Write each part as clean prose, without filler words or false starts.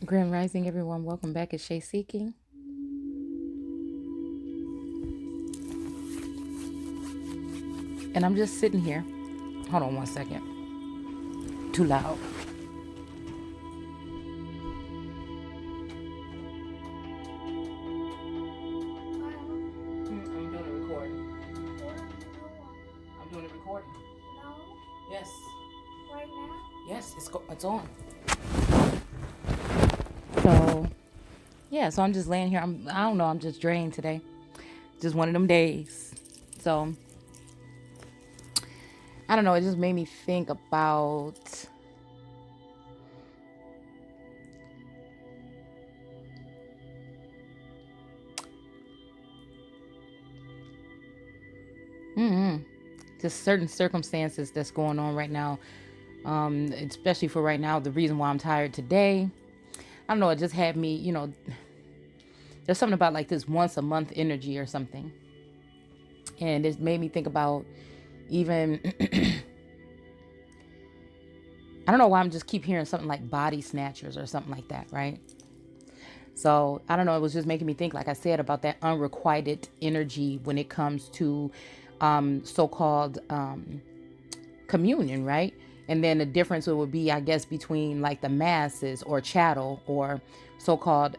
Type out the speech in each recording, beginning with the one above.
Grand Rising, everyone. Welcome back. It's Shay Seeking. And I'm just sitting here. Hold on one second. Too loud. I'm doing a recording. I'm doing a recording. No. Yes. Right now? Yes, it's on. So, yeah, so I'm just laying here. I don't know, I'm just drained today. Just one of them days. So, I don't know, it just made me think about just certain circumstances that's going on right now. Especially for right now, the reason why I'm tired today. I don't know, it just had me, there's something about like this once a month energy or something. And it made me think about even I don't know why I'm just keep hearing something like body snatchers or something like that, right? So I don't know, it was just making me think, like I said, about that unrequited energy when it comes to so-called communion, right? And then the difference would be, I guess, between like the masses or chattel or so-called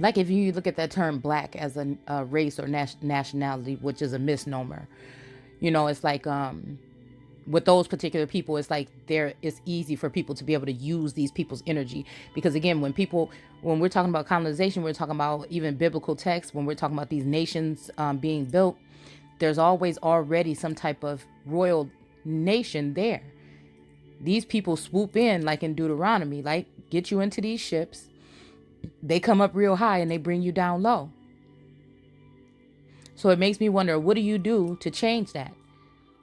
like if you look at that term black as a race or nationality, which is a misnomer, it's like with those particular people, it's like it's easy for people to be able to use these people's energy. Because again, when we're talking about colonization, we're talking about even biblical texts, when we're talking about these nations being built, there's always already some type of royal nation there. These people swoop in, like in Deuteronomy, like get you into these ships. They come up real high and they bring you down low. So it makes me wonder, what do you do to change that,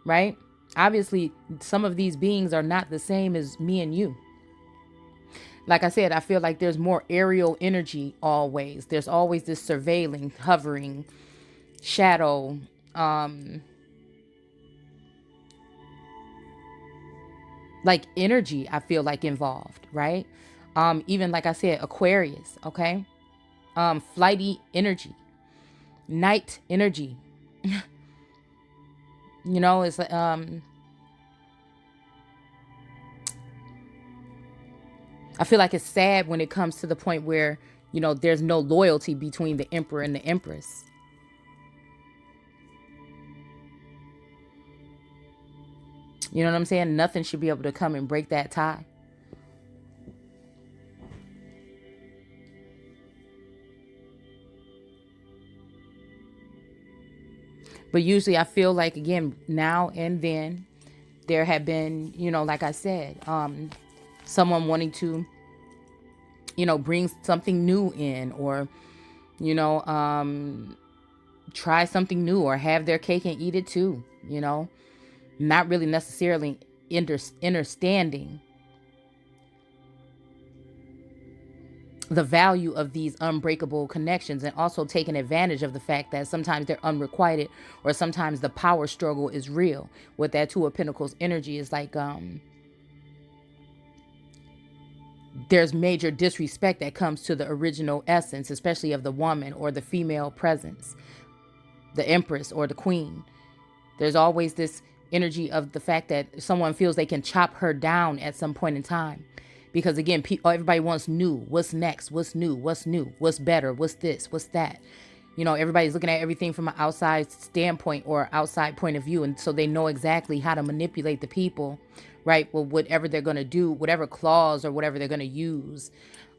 right? Obviously, some of these beings are not the same as me and you. Like I said, I feel like there's more aerial energy always. There's always this surveilling, hovering, shadow, like energy, I feel like involved, right? Even like I said, Aquarius, okay? Flighty energy, night energy. It's I feel like it's sad when it comes to the point where, there's no loyalty between the emperor and the empress. You know what I'm saying? Nothing should be able to come and break that tie. But usually I feel like, again, now and then, there have been, like I said, someone wanting to, bring something new in, or, try something new, or have their cake and eat it too, not really necessarily understanding the value of these unbreakable connections, and also taking advantage of the fact that sometimes they're unrequited, or sometimes the power struggle is real. With that Two of Pentacles energy is like there's major disrespect that comes to the original essence, especially of the woman or the female presence, the empress or the queen. There's always this energy of the fact that someone feels they can chop her down at some point in time. Because again, everybody wants new. What's next? What's new? What's new? What's better? What's this? What's that? Everybody's looking at everything from an outside standpoint or outside point of view. And so they know exactly how to manipulate the people, right? Well, whatever they're going to do, whatever clause or whatever they're going to use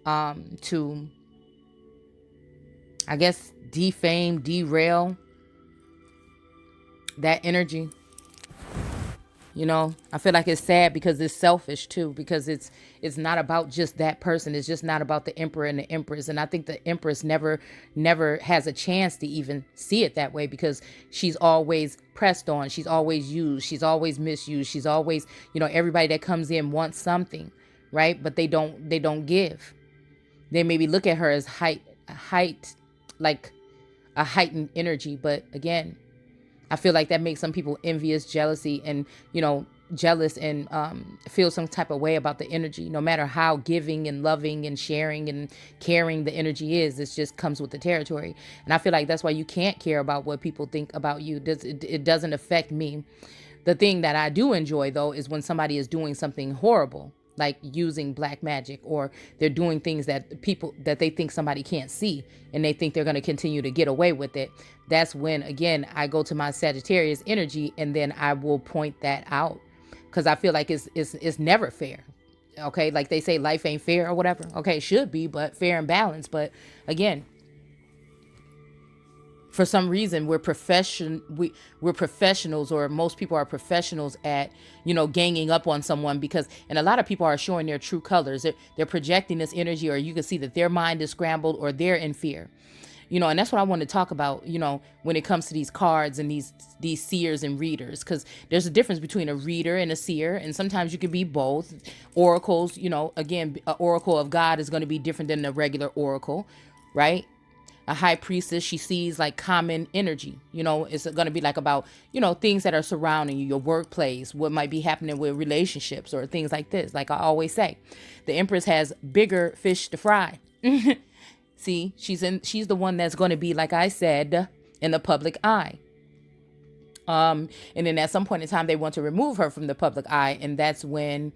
to, I guess, defame, derail that energy. I feel like it's sad because it's selfish too, because it's not about just that person. It's just not about the emperor and the empress. And I think the empress never has a chance to even see it that way, because she's always pressed on. She's always used. She's always misused. She's always, everybody that comes in wants something, right? But they don't give. They maybe look at her as height, like a heightened energy. But again, I feel like that makes some people envious, jealousy, and, jealous and feel some type of way about the energy, no matter how giving and loving and sharing and caring the energy is. It just comes with the territory. And I feel like that's why you can't care about what people think about you. It doesn't affect me. The thing that I do enjoy, though, is when somebody is doing something horrible, like using black magic, or they're doing things that people that they think somebody can't see, and they think they're going to continue to get away with it. That's when, again, I go to my Sagittarius energy, and then I will point that out, because I feel like it's never fair. Okay, like they say, life ain't fair or whatever. Okay, it should be, but fair and balanced. But again, for some reason, we're professionals, or most people are professionals at, ganging up on someone, because, and a lot of people are showing their true colors. They're projecting this energy, or you can see that their mind is scrambled, or they're in fear, and that's what I want to talk about, when it comes to these cards and these seers and readers, because there's a difference between a reader and a seer. And sometimes you can be both. Oracles, again, an oracle of God is going to be different than a regular oracle, right? A high priestess, she sees like common energy, it's going to be like about, things that are surrounding you, your workplace, what might be happening with relationships, or things like this. Like I always say, the Empress has bigger fish to fry. See, she's the one that's going to be, like I said, in the public eye. And then at some point in time, they want to remove her from the public eye. And that's when,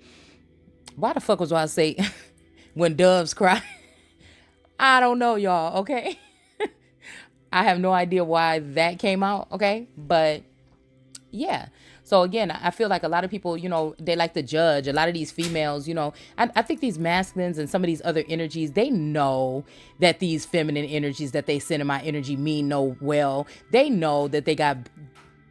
why the fuck was I say, when doves cry? I don't know, y'all. Okay. I have no idea why that came out. Okay. But yeah. So again, I feel like a lot of people, they like to judge. A lot of these females, I think these masculines and some of these other energies, they know that these feminine energies that they send in my energy mean no well. They know that they got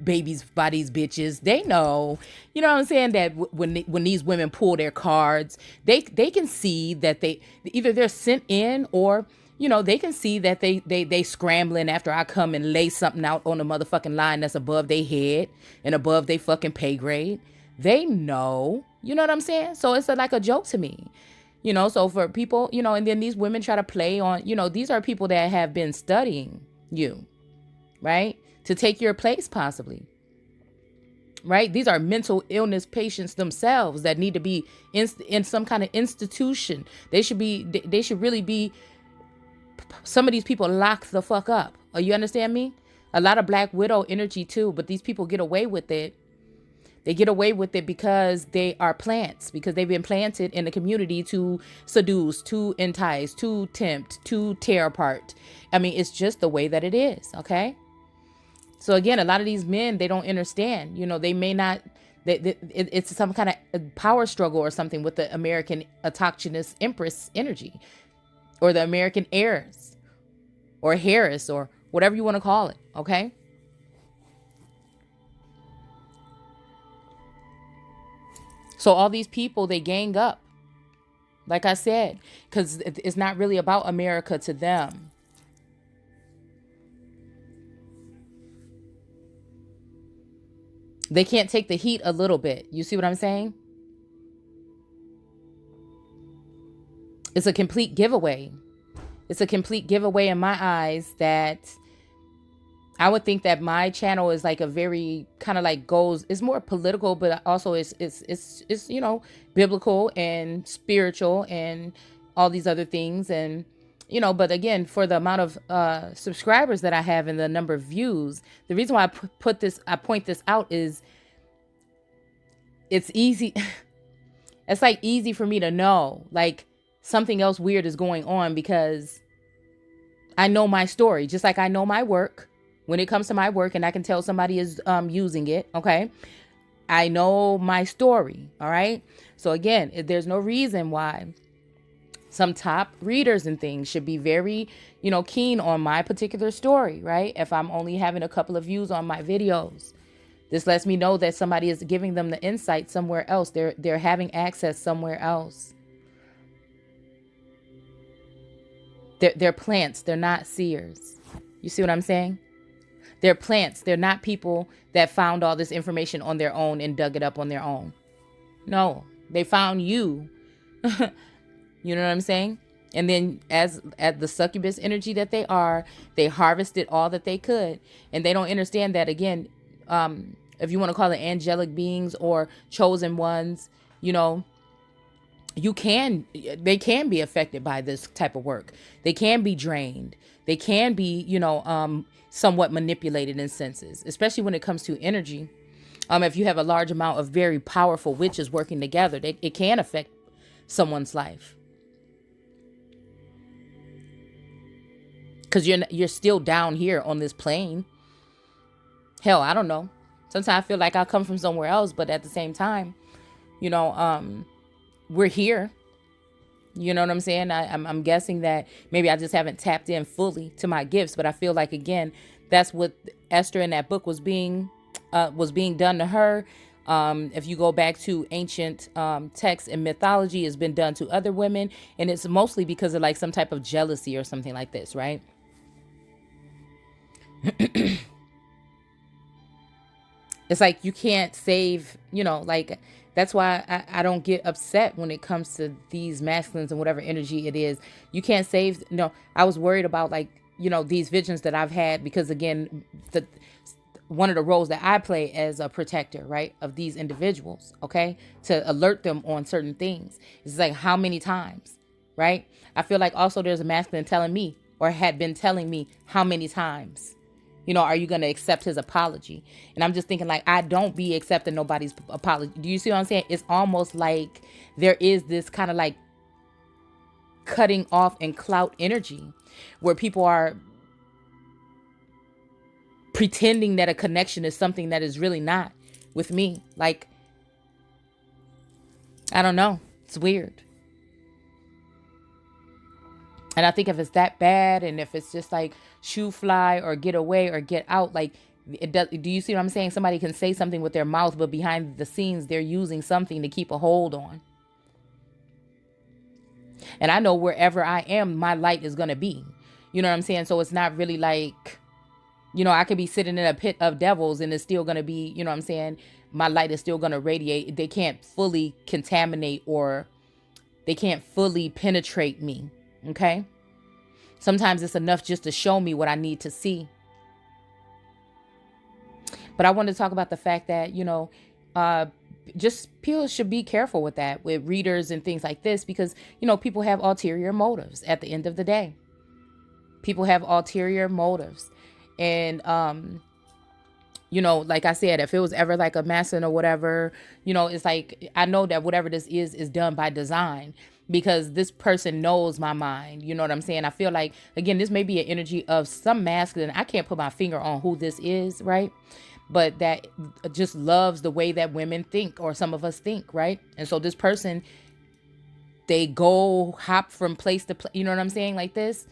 babies by these bitches. They know, what I'm saying, that when these women pull their cards, they can see that either they're sent in, or they can see that they scrambling after I come and lay something out on the motherfucking line that's above their head and above their fucking pay grade. They know, you know what I'm saying? So it's like a joke to me, so for people, and then these women try to play on, these are people that have been studying you, right? To take your place possibly, right? These are mental illness patients themselves that need to be in some kind of institution. They should really be, some of these people lock the fuck up. Oh, you understand me? A lot of Black Widow energy too, but these people get away with it. They get away with it because they are plants, because they've been planted in the community to seduce, to entice, to tempt, to tear apart. I mean, it's just the way that it is, okay? So again, a lot of these men, they don't understand, they may not, it's some kind of power struggle or something with the American autochthonous Empress energy, or the American heirs, or Harris, or whatever you want to call it. Okay. So all these people, they gang up, like I said, because it's not really about America to them. They can't take the heat a little bit. You see what I'm saying? It's a complete giveaway. It's a complete giveaway in my eyes that I would think that my channel is like a very kind of like it's more political, but also it's biblical and spiritual and all these other things. And, but again, for the amount of subscribers that I have and the number of views, the reason why I point this out is it's easy. It's like easy for me to know, like, something else weird is going on, because I know my story, just like I know my work. When it comes to my work and I can tell somebody is using it, okay? I know my story, all right? So again, there's no reason why some top readers and things should be very, keen on my particular story, right? If I'm only having a couple of views on my videos, this lets me know that somebody is giving them the insight somewhere else. They're having access somewhere else. They're plants. They're not seers. You see what I'm saying? They're plants. They're not people that found all this information on their own and dug it up on their own. No, they found you. You know what I'm saying? And then as the succubus energy that they are, they harvested all that they could. And they don't understand that, again, if you want to call it angelic beings or chosen ones, you know, they can be affected by this type of work. They can be drained. They can be, you know, somewhat manipulated in senses, especially when it comes to energy. If you have a large amount of very powerful witches working together, it can affect someone's life. Because you're still down here on this plane. Hell, I don't know. Sometimes I feel like I come from somewhere else, but at the same time, you know, we're here. You know what I'm saying? I'm guessing that maybe I just haven't tapped in fully to my gifts, but I feel like, again, that's what Esther in that book was being done to her. If you go back to ancient texts and mythology, it's been done to other women, and it's mostly because of like some type of jealousy or something like this, right? It's like you can't save, you know, like that's why I don't get upset when it comes to these masculines and whatever energy it is. You can't save. No, I was worried about, like, you know, these visions that I've had, because again, one of the roles that I play as a protector, right, of these individuals, okay, to alert them on certain things. It's like, how many times, right? I feel like also there's a masculine telling me, or had been telling me, how many times, you know, are you going to accept his apology? And I'm just thinking, like, I don't be accepting nobody's apology. Do you see what I'm saying? It's almost like there is this kind of like cutting off and clout energy where people are pretending that a connection is something that is really not with me. Like, I don't know. It's weird. And I think if it's that bad, and if it's just like shoe fly or get away or get out, like it does. Do you see what I'm saying? Somebody can say something with their mouth, but behind the scenes, they're using something to keep a hold on. And I know wherever I am, my light is going to be. You know what I'm saying? So it's not really like, you know, I could be sitting in a pit of devils and it's still going to be, you know what I'm saying? My light is still going to radiate. They can't fully contaminate, or they can't fully penetrate me. Okay. Sometimes it's enough just to show me what I need to see. But I want to talk about the fact that, you know, just people should be careful with that, with readers and things like this, because, you know, people have ulterior motives at the end of the day. People have ulterior motives. And, you know, like I said, if it was ever like a masculine or whatever, you know, it's like, I know that whatever this is done by design, because this person knows my mind. You know what I'm saying? I feel like, again, this may be an energy of some masculine. I can't put my finger on who this is, right? But that just loves the way that women think, or some of us think, right? And so this person, they go hop from place to place, you know what I'm saying? Like this.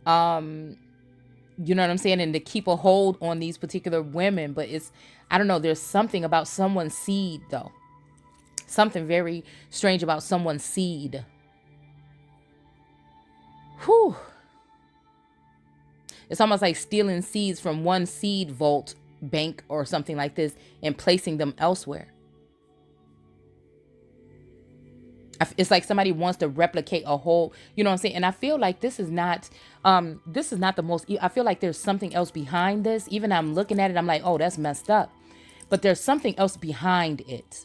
You know what I'm saying? And to keep a hold on these particular women. But it's, I don't know, there's something about someone's seed, though. Something very strange about someone's seed. Whew. It's almost like stealing seeds from one seed vault bank or something like this and placing them elsewhere. It's like somebody wants to replicate a whole, you know what I'm saying? And I feel like this is not the most, I feel like there's something else behind this. Even I'm looking at it, I'm like, oh, that's messed up. But there's something else behind it.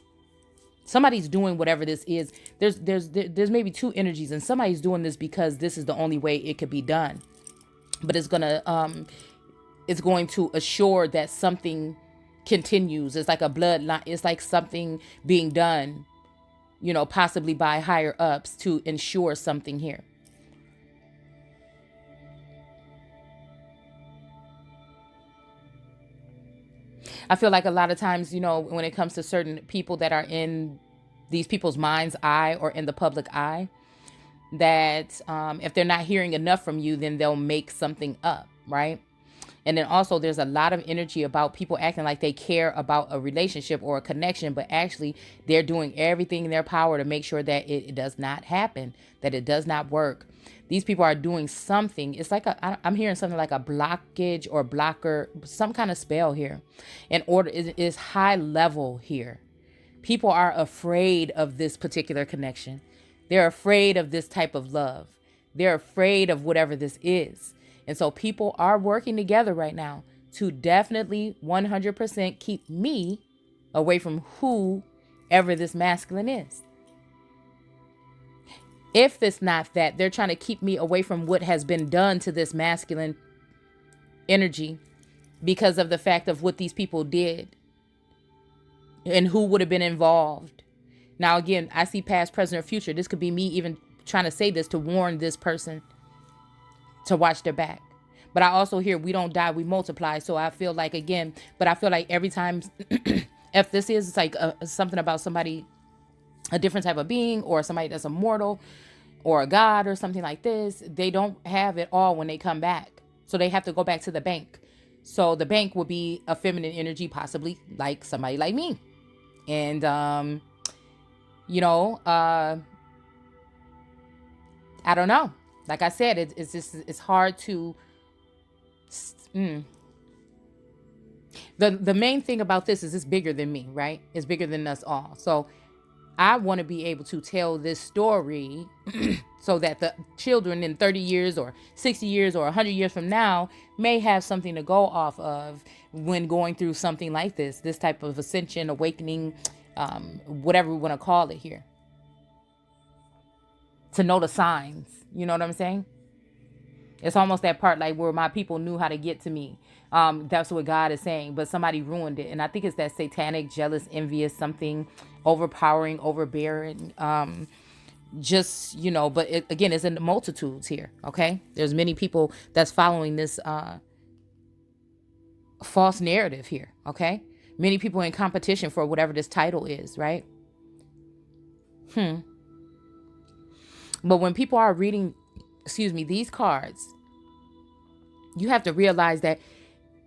Somebody's doing whatever this is. There's maybe two energies, and somebody's doing this because this is the only way it could be done. But it's going to assure that something continues. It's like a bloodline. It's like something being done, you know, possibly by higher ups to ensure something here. I feel like a lot of times, you know, when it comes to certain people that are in these people's mind's eye or in the public eye, that if they're not hearing enough from you, then they'll make something up, right? And then also there's a lot of energy about people acting like they care about a relationship or a connection, but actually they're doing everything in their power to make sure that it does not happen, that it does not work. These people are doing something. It's like I'm hearing something like a blockage or blocker, some kind of spell here. In order, it is high level here. People are afraid of this particular connection. They're afraid of this type of love. They're afraid of whatever this is. And so people are working together right now to definitely 100% keep me away from whoever this masculine is. If it's not that, they're trying to keep me away from what has been done to this masculine energy because of the fact of what these people did and who would have been involved. Now, again, I see past, present, or future. This could be me even trying to say this to warn this person to watch their back. But I also hear we don't die, we multiply. So I feel like, again, but I feel like every time, if this is like something about somebody, a different type of being, or somebody that's immortal, or a god, or something like this, they don't have it all when they come back. So they have to go back to the bank. So the bank will be a feminine energy, possibly like somebody like me. And, you know, I don't know. Like I said, it's just, it's hard to, The main thing about this is it's bigger than me, right? It's bigger than us all. So I want to be able to tell this story so that the children in 30 years or 60 years or 100 years from now may have something to go off of when going through something like this type of ascension, awakening, whatever we want to call it here. To know the signs, you know what I'm saying? It's almost that part like where my people knew how to get to me. That's what God is saying, but somebody ruined it. And I think it's that satanic, jealous, envious, something overpowering, overbearing, just, you know, but again, it's in the multitudes here. Okay. There's many people that's following this, false narrative here. Okay. Many people in competition for whatever this title is. Right. But when people are reading, these cards, you have to realize that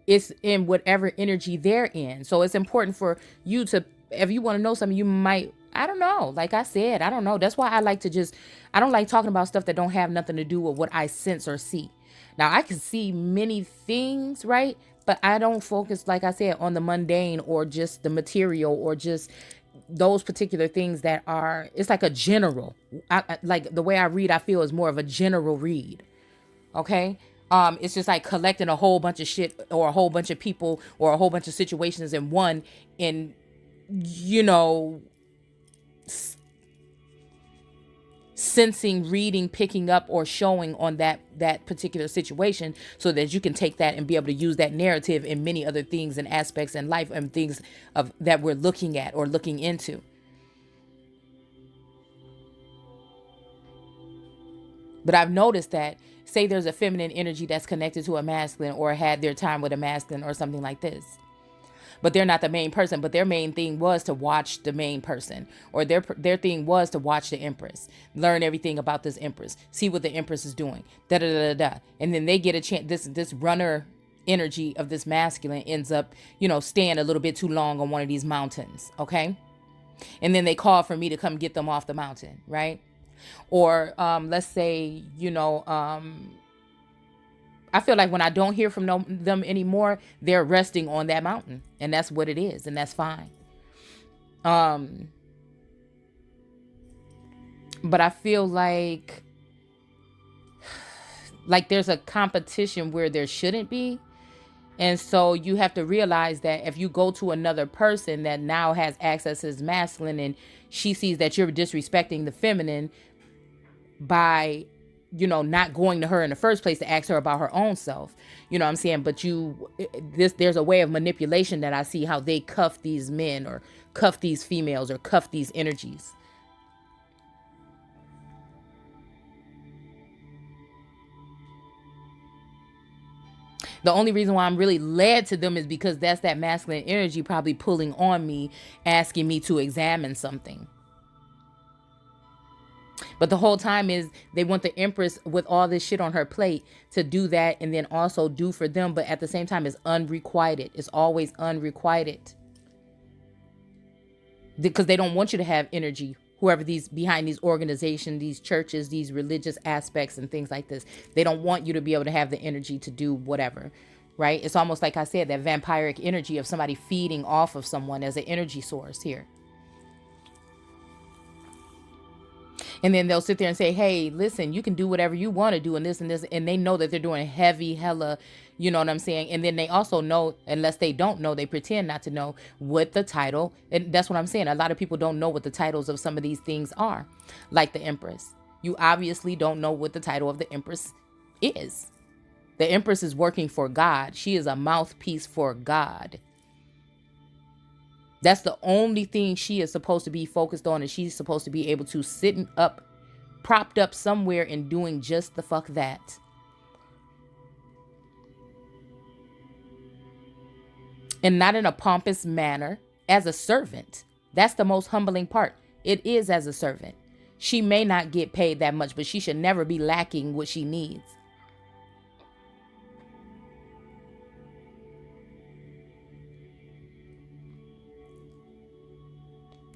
it's in whatever energy they're in. So it's important for you to, if you want to know something, you might, I don't know. Like I said, I don't know. That's why I like to I don't like talking about stuff that don't have nothing to do with what I sense or see. Now I can see many things, right? But I don't focus, like I said, on the mundane or just the material or just those particular things that are, it's like a general, like the way I read, I feel is more of a general read. Okay. It's just like collecting a whole bunch of shit or a whole bunch of people or a whole bunch of situations in one, and, you know, sensing, reading, picking up, or showing on that particular situation so that you can take that and be able to use that narrative in many other things and aspects in life and things of that we're looking at or looking into. But I've noticed that, say there's a feminine energy that's connected to a masculine or had their time with a masculine or something like this, but they're not the main person, but their main thing was to watch the main person, or their thing was to watch the empress, learn everything about this empress, see what the empress is doing, and then they get a chance. This runner energy of this masculine ends up, you know, staying a little bit too long on one of these mountains, okay? And then they call for me to come get them off the mountain, right? Or let's say, you know, I feel like when I don't hear from them anymore, they're resting on that mountain, and that's what it is, and that's fine. But I feel like there's a competition where there shouldn't be. And so you have to realize that if you go to another person that now has access to his masculine and she sees that you're disrespecting the feminine by, you know, not going to her in the first place to ask her about her own self, you know what I'm saying? But there's a way of manipulation that I see how they cuff these men or cuff these females or cuff these energies. The only reason why I'm really led to them is because that's that masculine energy probably pulling on me, asking me to examine something. But the whole time is they want the empress with all this shit on her plate to do that and then also do for them. But at the same time, it's unrequited. It's always unrequited. Because they don't want you to have energy. Whoever behind these organizations, these churches, these religious aspects and things like this, they don't want you to be able to have the energy to do whatever, right? It's almost like I said, that vampiric energy of somebody feeding off of someone as an energy source here. And then they'll sit there and say, hey, listen, you can do whatever you want to do and this and this. And they know that they're doing heavy, hella, you know what I'm saying? And then they also know, unless they don't know, they pretend not to know what the title. And that's what I'm saying. A lot of people don't know what the titles of some of these things are, like the Empress. You obviously don't know what the title of the Empress is. The Empress is working for God. She is a mouthpiece for God. That's the only thing she is supposed to be focused on, and she's supposed to be able to sit up, propped up somewhere and doing just the fuck that. And not in a pompous manner, as a servant. That's the most humbling part. It is as a servant. She may not get paid that much, but she should never be lacking what she needs.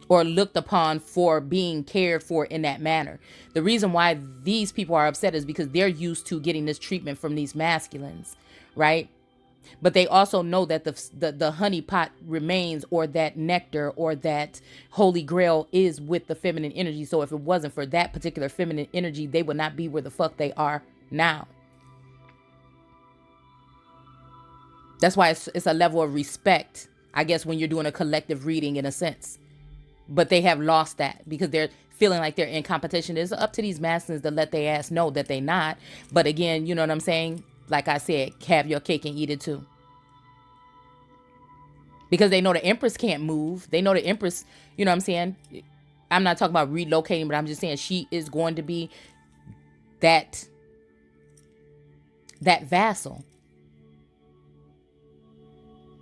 Or looked upon for being cared for in that manner. The reason why these people are upset is because they're used to getting this treatment from these masculines, right? But they also know that the honey pot remains, or that nectar, or that holy grail is with the feminine energy. So if it wasn't for that particular feminine energy, they would not be where the fuck they are now. That's why it's a level of respect, I guess, when you're doing a collective reading in a sense. But they have lost that because they're feeling like they're in competition. It's up to these masculines to let their ass know that they not. But again, you know what I'm saying? Like I said, have your cake and eat it too. Because they know the Empress can't move. They know the Empress, you know what I'm saying? I'm not talking about relocating, but I'm just saying she is going to be that vassal.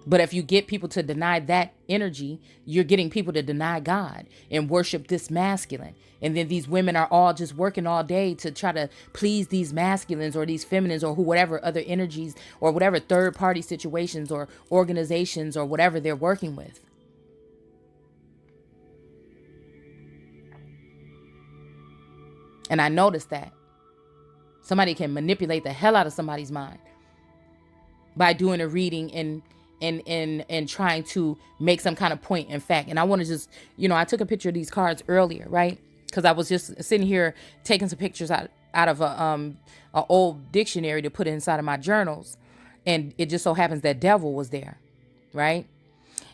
But if you get people to deny that energy, you're getting people to deny God and worship this masculine. And then these women are all just working all day to try to please these masculines or these feminines or whatever other energies or whatever third party situations or organizations or whatever they're working with. And I noticed that somebody can manipulate the hell out of somebody's mind by doing a reading and trying to make some kind of point in fact. And I want to just, you know, I took a picture of these cards earlier, right? Because I was just sitting here taking some pictures out of a old dictionary to put inside of my journals. And it just so happens that devil was there, right?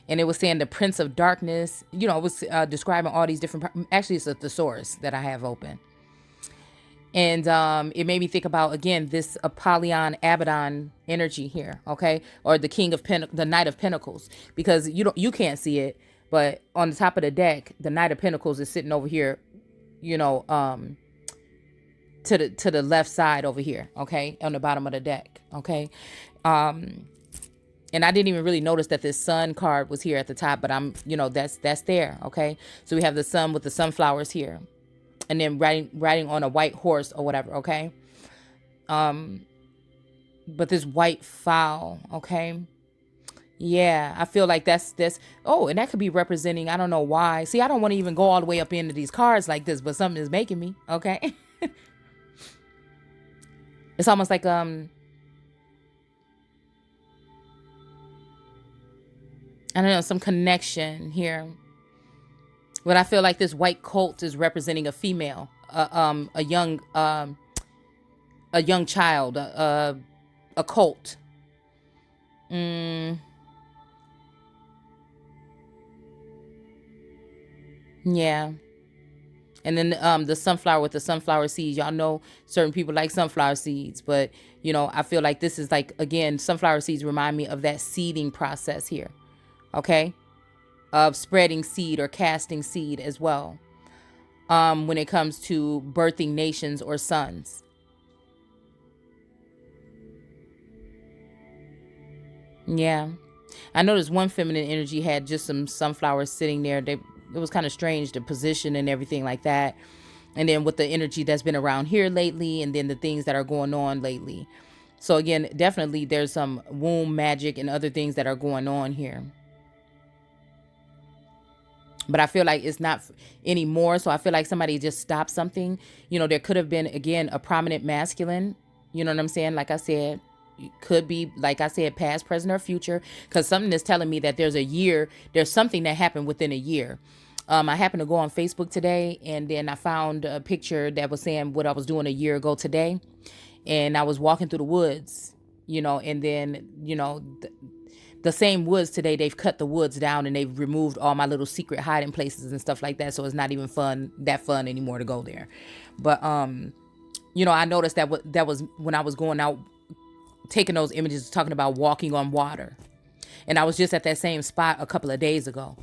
And it was saying the Prince of Darkness, you know, it was describing all these different, actually it's a thesaurus that I have open. And it made me think about, again, this Apollyon Abaddon energy here, okay? Or the King of the Knight of Pentacles. Because you can't see it, but on the top of the deck, the Knight of Pentacles is sitting over here, you know, to the left side over here, okay? On the bottom of the deck, okay? And I didn't even really notice that this sun card was here at the top, but you know, that's there, okay? So we have the sun with the sunflowers here. And then riding on a white horse or whatever, okay? But this white fowl, okay? Yeah, I feel like that's this. Oh, and that could be representing, I don't know why. See, I don't want to even go all the way up into these cards like this, but something is making me, okay? It's almost like, I don't know, some connection here. But I feel like this white colt is representing a female, a young child, a colt. Yeah. And then the sunflower with the sunflower seeds. Y'all know certain people like sunflower seeds, but you know, I feel like this is like, again, sunflower seeds remind me of that seeding process here. Okay? Of spreading seed or casting seed as well. When it comes to birthing nations or sons. Yeah. I noticed one feminine energy had just some sunflowers sitting there. It was kind of strange, the position and everything like that. And then with the energy that's been around here lately, and then the things that are going on lately. So again, definitely there's some womb magic and other things that are going on here. But I feel like it's not anymore. So I feel like somebody just stopped something. You know, there could have been, again, a prominent masculine. You know what I'm saying? Like I said, it could be, like I said, past, present, or future. Because something is telling me that there's something that happened within a year. I happened to go on Facebook today, and then I found a picture that was saying what I was doing a year ago today. And I was walking through the woods, and then, the same woods today, they've cut the woods down and they've removed all my little secret hiding places and stuff like that. So it's not even fun anymore to go there. But, I noticed that was when I was going out, taking those images, talking about walking on water. And I was just at that same spot a couple of days ago.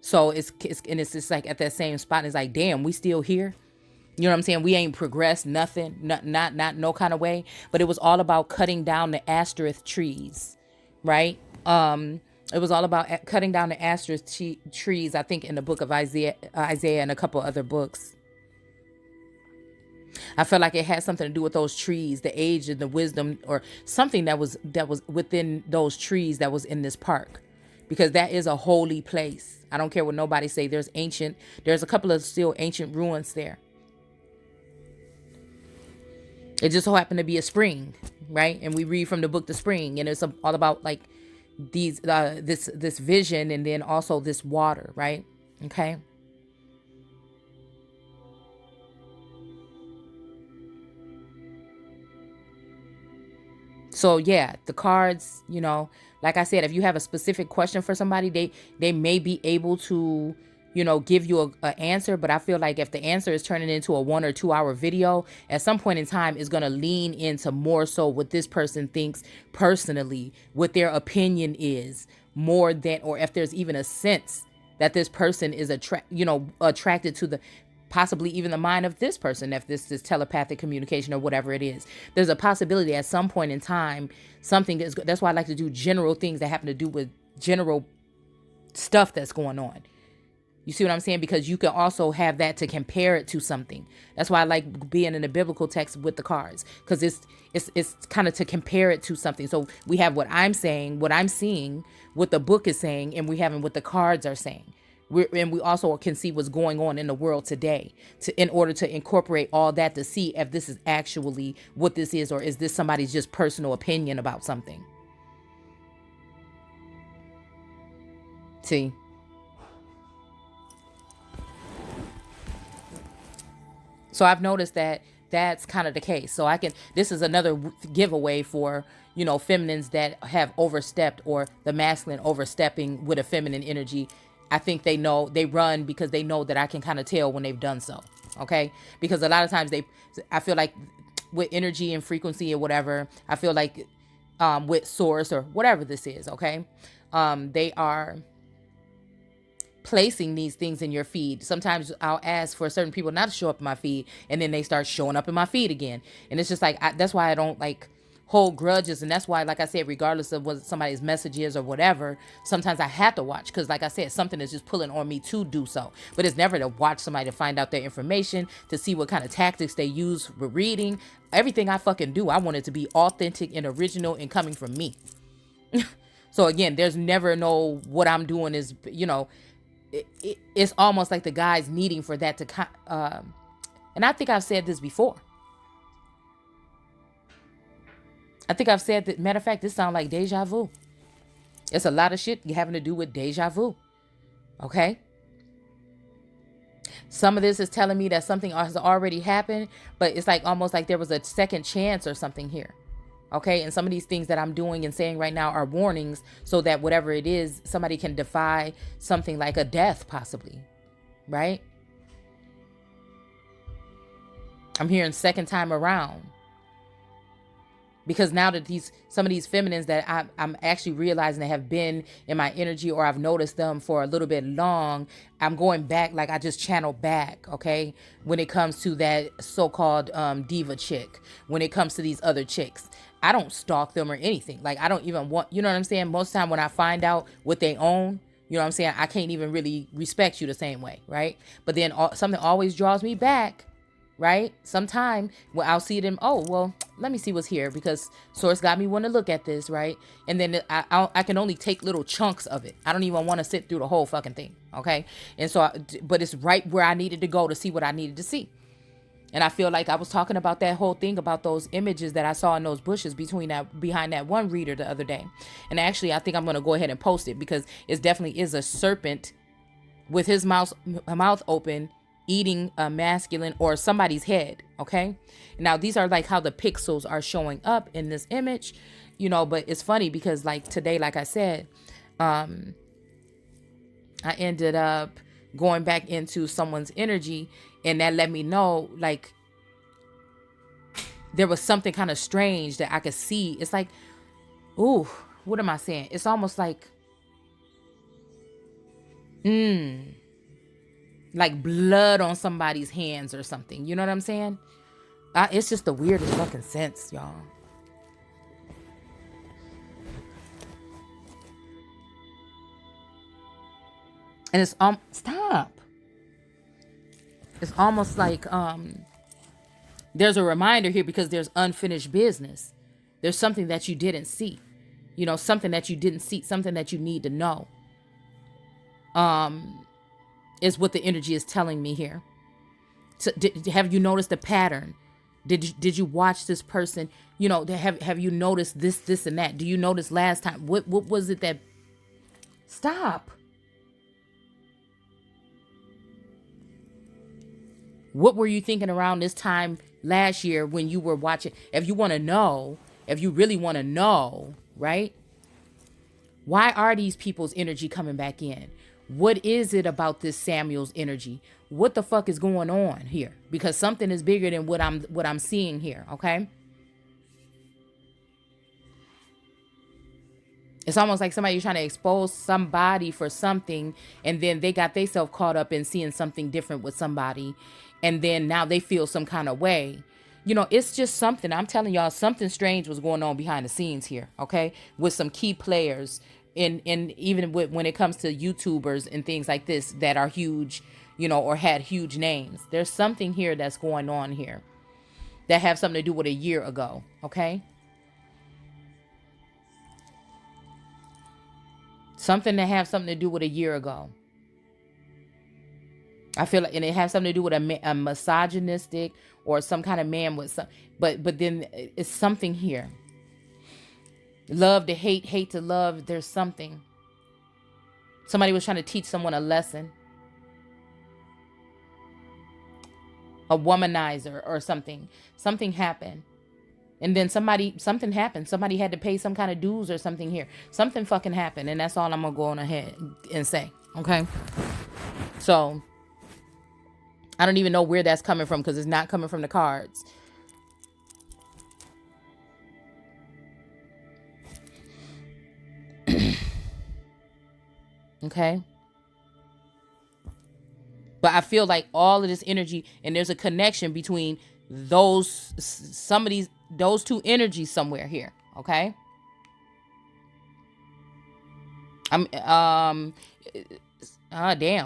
So it's just like at that same spot. And it's like, damn, we still here. You know what I'm saying? We ain't progressed nothing, not no kind of way. But it was all about cutting down the asterisk trees, right? It was all about cutting down the asterisk trees, I think, in the book of Isaiah and a couple other books. I felt like it had something to do with those trees, the age and the wisdom, or something that was within those trees that was in this park, because that is a holy place. I don't care what nobody say. There's a couple of still ancient ruins there. It just so happened to be a spring, right? And we read from the book The Spring, and it's all about like these this vision, and then also this water, right? Okay. So yeah, the cards, like I said, if you have a specific question for somebody, they may be able to, give you a answer. But I feel like if the answer is turning into a 1 or 2 hour video, at some point in time, is going to lean into more so what this person thinks personally, what their opinion is, more than, or if there's even a sense that this person is attracted to the, possibly even the mind of this person, if this is telepathic communication or whatever it is. There's a possibility at some point in time, that's why I like to do general things that happen to do with general stuff that's going on. You see what I'm saying? Because you can also have that to compare it to something. That's why I like being in the biblical text with the cards, because it's kind of to compare it to something. So we have what I'm saying, what I'm seeing, what the book is saying, and we have what the cards are saying. And we also can see what's going on in the world today, in order to incorporate all that to see if this is actually what this is, or is this somebody's just personal opinion about something. See? So I've noticed that that's kind of the case. So this is another giveaway for, feminines that have overstepped, or the masculine overstepping with a feminine energy. I think they run because they know that I can kind of tell when they've done so. Okay. Because a lot of times I feel like with energy and frequency or whatever, I feel like, with source or whatever this is. Okay. They are placing these things in your feed. Sometimes I'll ask for certain people not to show up in my feed, and then they start showing up in my feed again. And it's just like, that's why I don't like hold grudges. And that's why, like I said, regardless of what somebody's message is or whatever, sometimes I have to watch, because like I said, something is just pulling on me to do so. But it's never to watch somebody to find out their information, to see what kind of tactics they use with reading. Everything I fucking do, I want it to be authentic and original and coming from me. So again, there's never what I'm doing is, it's almost like the guy's needing for that to, and I think I've said this before. I think I've said that, matter of fact, this sounds like deja vu. It's a lot of shit having to do with deja vu. Okay? Some of this is telling me that something has already happened, but it's like almost like there was a second chance or something here. Okay? And some of these things that I'm doing and saying right now are warnings, so that whatever it is, somebody can defy something like a death possibly. Right? I'm hearing second time around. Because now that some of these feminines that I'm actually realizing that have been in my energy, or I've noticed them for a little bit long, I'm going back, like I just channeled back, okay? When it comes to that so-called diva chick, when it comes to these other chicks, I don't stalk them or anything. Like I don't even want, you know what I'm saying? Most of the time when I find out what they own, you know what I'm saying? I can't even really respect you the same way, right? But then something always draws me back. Right? Sometime when I'll see them, oh, well, let me see what's here, because source got me want to look at this, right? And then I can only take little chunks of it. I don't even want to sit through the whole fucking thing, okay? And so, but it's right where I needed to go to see what I needed to see. And I feel like I was talking about that whole thing about those images that I saw in those bushes behind that one reader the other day. And actually, I think I'm going to go ahead and post it, because it definitely is a serpent with his mouth open, eating a masculine or somebody's head. Okay. Now these are like how the pixels are showing up in this image, you know, but it's funny because like today, like I said, I ended up going back into someone's energy, and that let me know like there was something kind of strange that I could see. It's like, ooh, what am I saying? It's almost like, like blood on somebody's hands or something. You know what I'm saying? It's just the weirdest fucking sense, y'all. And it's stop. It's almost like there's a reminder here because there's unfinished business. There's something that you didn't see. You know, something that you didn't see, something that you need to know. Is what the energy is telling me here. So, have you noticed the pattern? Did you watch this person? You know, have you noticed this and that? Do you notice last time? What was it that? Stop. What were you thinking around this time last year when you were watching? If you want to know, if you really want to know, right? Why are these people's energy coming back in? What is it about this Samuel's energy? What the fuck is going on here? Because something is bigger than what I'm seeing here, okay? It's almost like somebody's trying to expose somebody for something, and then they got themselves caught up in seeing something different with somebody, and then now they feel some kind of way. You know, it's just something. I'm telling y'all, something strange was going on behind the scenes here, okay? With some key players, in even when it comes to YouTubers and things like this that are huge, you know, or had huge names. There's something here that's going on here that have something to do with a year ago, okay? Something that have something to do with a year ago. I feel like, and it has something to do with a misogynistic or some kind of man with some, but then it's something here. Love to hate, hate to love. There's something. Somebody was trying to teach someone a lesson. A womanizer or something. Something happened. And then something happened. Somebody had to pay some kind of dues or something here. Something fucking happened. And that's all I'm going to go on ahead and say. Okay? So, I don't even know where that's coming from because it's not coming from the cards. Okay? But I feel like all of this energy, and there's a connection between those two energies somewhere here. Okay? Damn,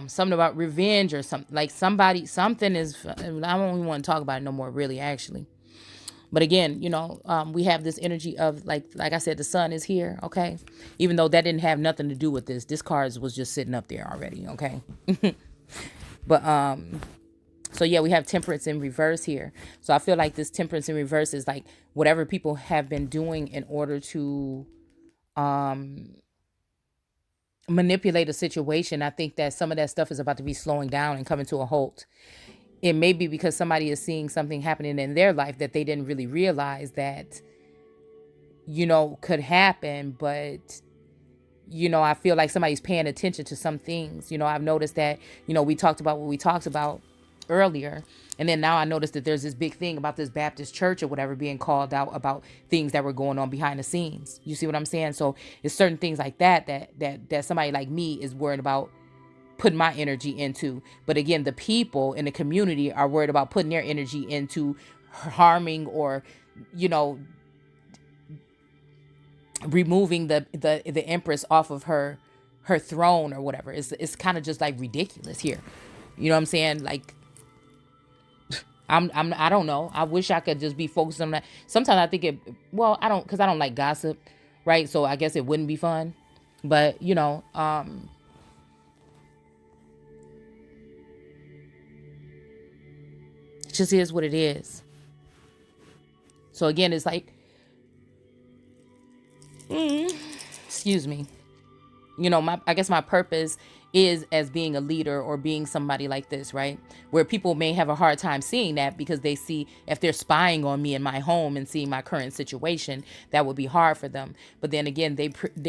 something about revenge or something. Like something is, I don't even want to talk about it no more, really, actually. But again, you know, we have this energy of, like I said, the sun is here, okay? Even though that didn't have nothing to do with this. This card was just sitting up there already, okay? But, so yeah, we have temperance in reverse here. So I feel like this temperance in reverse is like whatever people have been doing in order to manipulate a situation. I think that some of that stuff is about to be slowing down and coming to a halt. It may be because somebody is seeing something happening in their life that they didn't really realize that, you know, could happen. But, you know, I feel like somebody's paying attention to some things. You know, I've noticed that, you know, we talked about what we talked about earlier. And then now I noticed that there's this big thing about this Baptist church or whatever being called out about things that were going on behind the scenes. You see what I'm saying? So it's certain things like that somebody like me is worried about putting my energy into. But again, the people in the community are worried about putting their energy into harming or, you know, removing the empress off of her throne or whatever. It's kind of just like ridiculous here. You know what I'm saying? Like, I don't know. I wish I could just be focused on that. Sometimes I think because I don't like gossip, right? So I guess it wouldn't be fun. But, you know, it just is what it is. So again, it's like, excuse me. You know, I guess my purpose is as being a leader or being somebody like this, right? Where people may have a hard time seeing that because they see if they're spying on me in my home and seeing my current situation, that would be hard for them. But then again,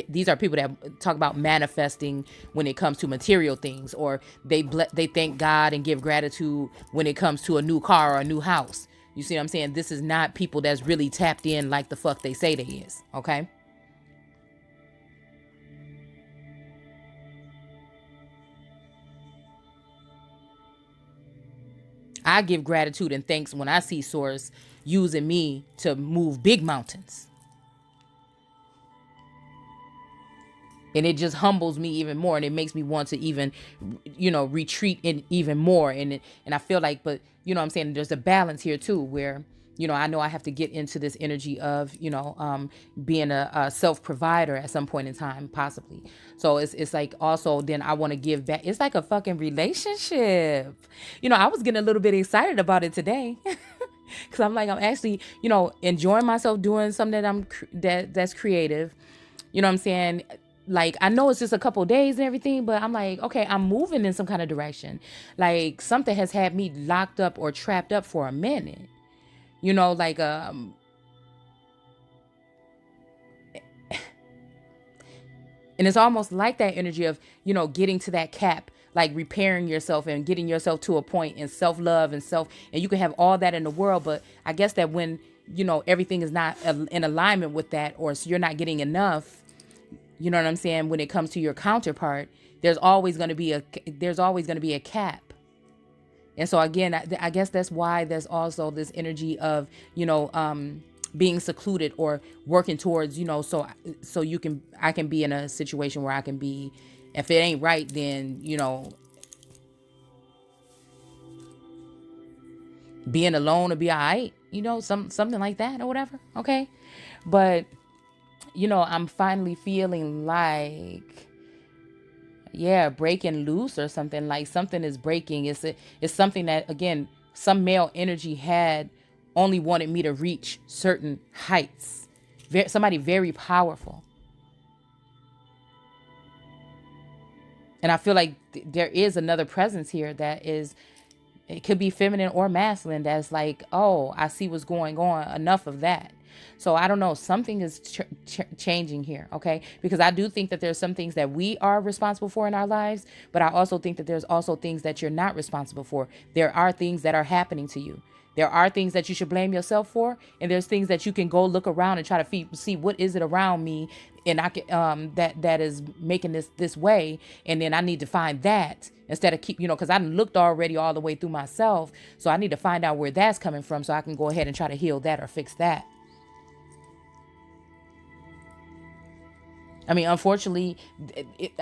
these are people that talk about manifesting when it comes to material things, or they thank God and give gratitude when it comes to a new car or a new house. You see what I'm saying? This is not people that's really tapped in like the fuck they say they is, okay? I give gratitude and thanks when I see Source using me to move big mountains. And it just humbles me even more, and it makes me want to even, retreat in even more. And I feel like, but you know what I'm saying, there's a balance here too, where, I know I have to get into this energy of, being a self-provider at some point in time, possibly. So it's like also then I want to give back. It's like a fucking relationship. I was getting a little bit excited about it today. Cause I'm actually, enjoying myself doing something that's creative. You know what I'm saying? Like, I know it's just a couple of days and everything, but I'm like, okay, I'm moving in some kind of direction. Like, something has had me locked up or trapped up for a minute. And it's almost like that energy of, getting to that cap, like repairing yourself and getting yourself to a point in self-love and you can have all that in the world. But I guess that when, everything is not in alignment with that, or so you're not getting enough, you know what I'm saying? When it comes to your counterpart, there's always going to be a cap. And so again, I guess that's why there's also this energy of, being secluded or working towards, so I can be in a situation where I can be, if it ain't right, then, being alone or be all right, something like that or whatever. Okay. But, I'm finally feeling like, breaking loose or something, like something is breaking. It's something that, again, some male energy had only wanted me to reach certain heights. Somebody very powerful. And I feel like there is another presence here that is, it could be feminine or masculine, that's like, oh, I see what's going on. Enough of that. So I don't know, something is changing here, okay? Because I do think that there's some things that we are responsible for in our lives, but I also think that there's also things that you're not responsible for. There are things that are happening to you. There are things that you should blame yourself for, and there's things that you can go look around and try to see what is it around me, and I can that is making this way, and then I need to find that instead of keep, because I looked already all the way through myself, so I need to find out where that's coming from so I can go ahead and try to heal that or fix that. I mean, unfortunately,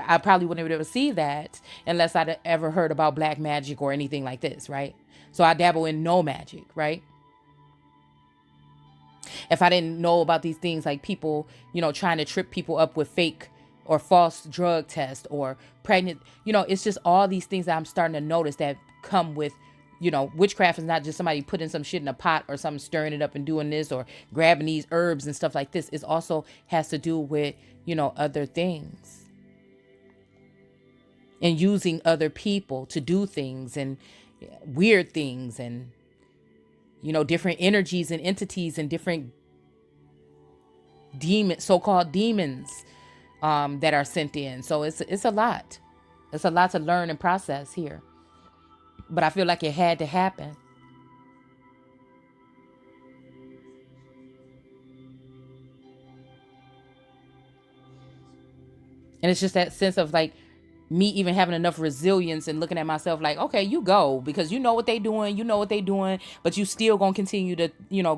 I probably wouldn't have ever seen that unless I'd ever heard about black magic or anything like this, right? So I dabble in no magic, right? If I didn't know about these things like people, trying to trip people up with fake or false drug tests or pregnant, it's just all these things that I'm starting to notice that come with, witchcraft is not just somebody putting some shit in a pot or something, stirring it up and doing this or grabbing these herbs and stuff like this. It also has to do with, other things and using other people to do things and weird things and, different energies and entities and different so-called demons that are sent in. So it's a lot. It's a lot to learn and process here. But I feel like it had to happen. And it's just that sense of like me even having enough resilience and looking at myself like, okay, you go, because you know what they doing, but you still gonna continue to,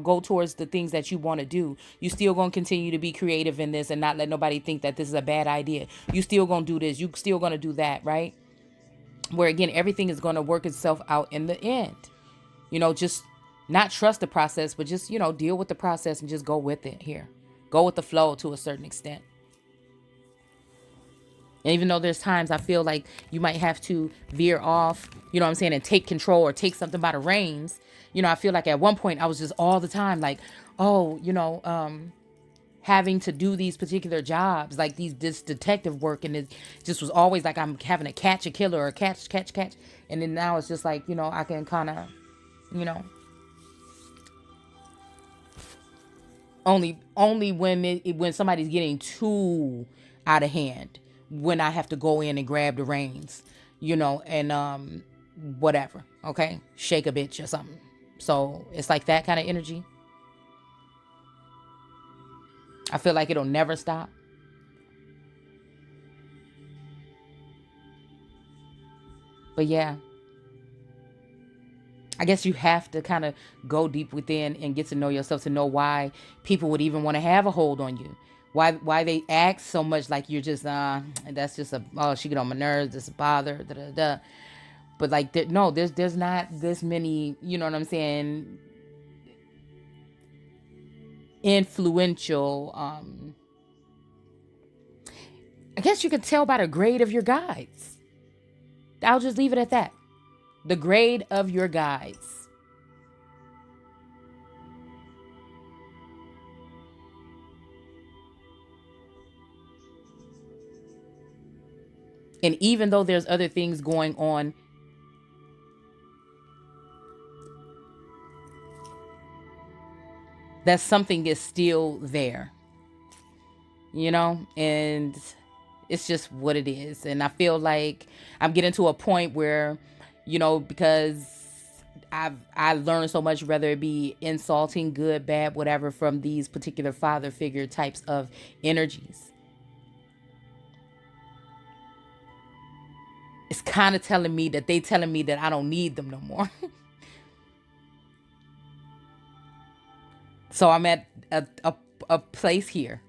go towards the things that you want to do. You still gonna continue to be creative in this and not let nobody think that this is a bad idea. You still gonna do this. You still gonna do that, right? Where again, everything is gonna work itself out in the end. Just not trust the process, but just, deal with the process and just go with it here. Go with the flow to a certain extent. And even though there's times I feel like you might have to veer off, and take control or take something by the reins. I feel like at one point I was just all the time like, oh, having to do these particular jobs, like this detective work, and it just was always like I'm having to catch a killer or catch. And then now it's just like, I can kind of, only when somebody's getting too out of hand, when I have to go in and grab the reins, and whatever, okay, shake a bitch or something. So it's like that kind of energy. I feel like it'll never stop. But yeah, I guess you have to kind of go deep within and get to know yourself to know why people would even want to have a hold on you. Why they act so much like you're just, that's just she get on my nerves, this is a bother, da da da. But like, there's not this many, you know what I'm saying, influential, I guess you could tell by the grade of your guides. I'll just leave it at that. The grade of your guides. And even though there's other things going on, that something is still there, and it's just what it is. And I feel like I'm getting to a point where, because I learned so much, whether it be insulting, good, bad, whatever, from these particular father figure types of energies. It's kind of telling me that I don't need them no more. So I'm at a place here.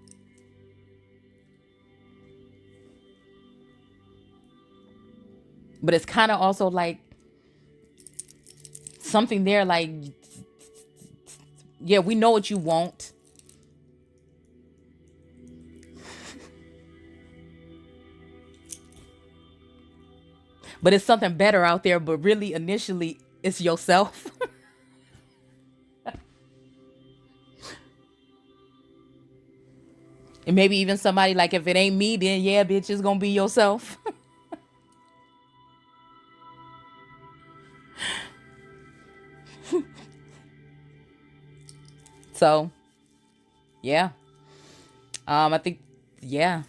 But it's kind of also like something there, like, yeah, we know what you want. But it's something better out there, but really initially it's yourself. And maybe even somebody like, if it ain't me, then yeah, bitch, it's gonna be yourself. So, yeah. I think, yeah.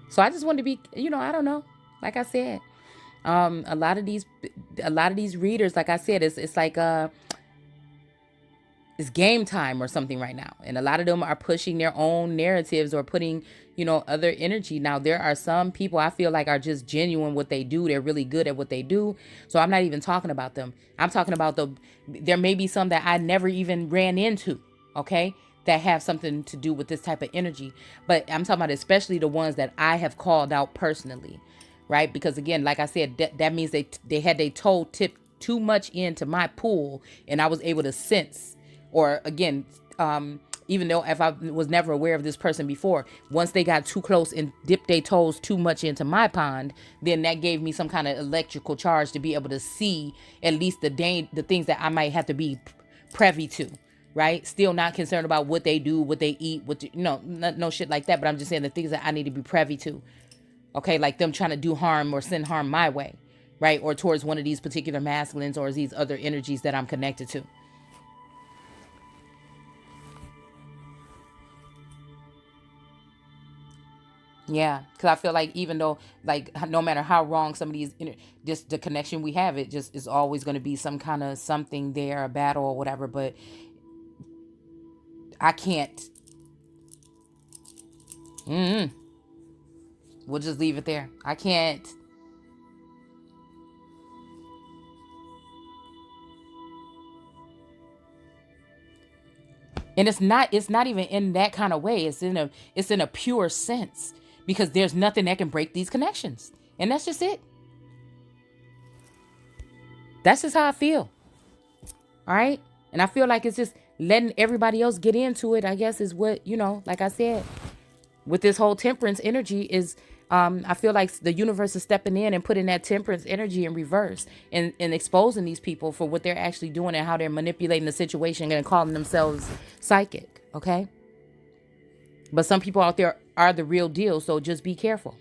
So I just wanted to be, I don't know. Like I said, a lot of these readers, like I said, it's like it's game time or something right now. And a lot of them are pushing their own narratives or putting, other energy. Now, there are some people I feel like are just genuine what they do. They're really good at what they do. So I'm not even talking about them. I'm talking about there may be some that I never even ran into, okay, that have something to do with this type of energy. But I'm talking about especially the ones that I have called out personally, right? Because again, like I said, that means they had their toe tipped too much into my pool, and I was able to sense. Or again, even though if I was never aware of this person before, once they got too close and dipped their toes too much into my pond, then that gave me some kind of electrical charge to be able to see at least the things that I might have to be privy to, right? Still not concerned about what they do, what they eat, no shit like that. But I'm just saying the things that I need to be privy to, okay? Like them trying to do harm or send harm my way, right? Or towards one of these particular masculines or these other energies that I'm connected to. Yeah, because I feel like even though, like, no matter how wrong some of these, just the connection we have, it just is always going to be some kind of something there, a battle or whatever. But I can't. We'll just leave it there. I can't. And it's not even in that kind of way. It's in a pure sense. Because there's nothing that can break these connections. And that's just it. That's just how I feel. All right? And I feel like it's just letting everybody else get into it, I guess, is what, like I said, with this whole temperance energy is I feel like the universe is stepping in and putting that temperance energy in reverse and exposing these people for what they're actually doing and how they're manipulating the situation and calling themselves psychic. Okay. But some people out there are the real deal. So just be careful.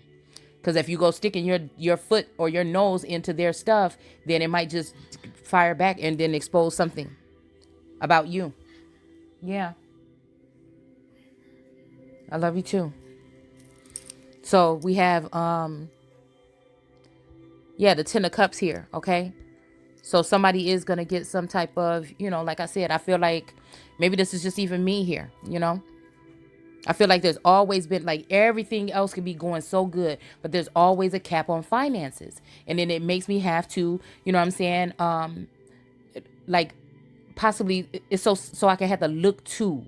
Because if you go sticking your foot or your nose into their stuff, then it might just fire back and then expose something about you. Yeah. I love you too. So we have, the 10 of Cups here. Okay. So somebody is going to get some type of, like I said, I feel like maybe this is just even me here, I feel like there's always been, like, everything else could be going so good, but there's always a cap on finances. And then it makes me have to, you know what I'm saying? Like possibly it's so I can have to look to,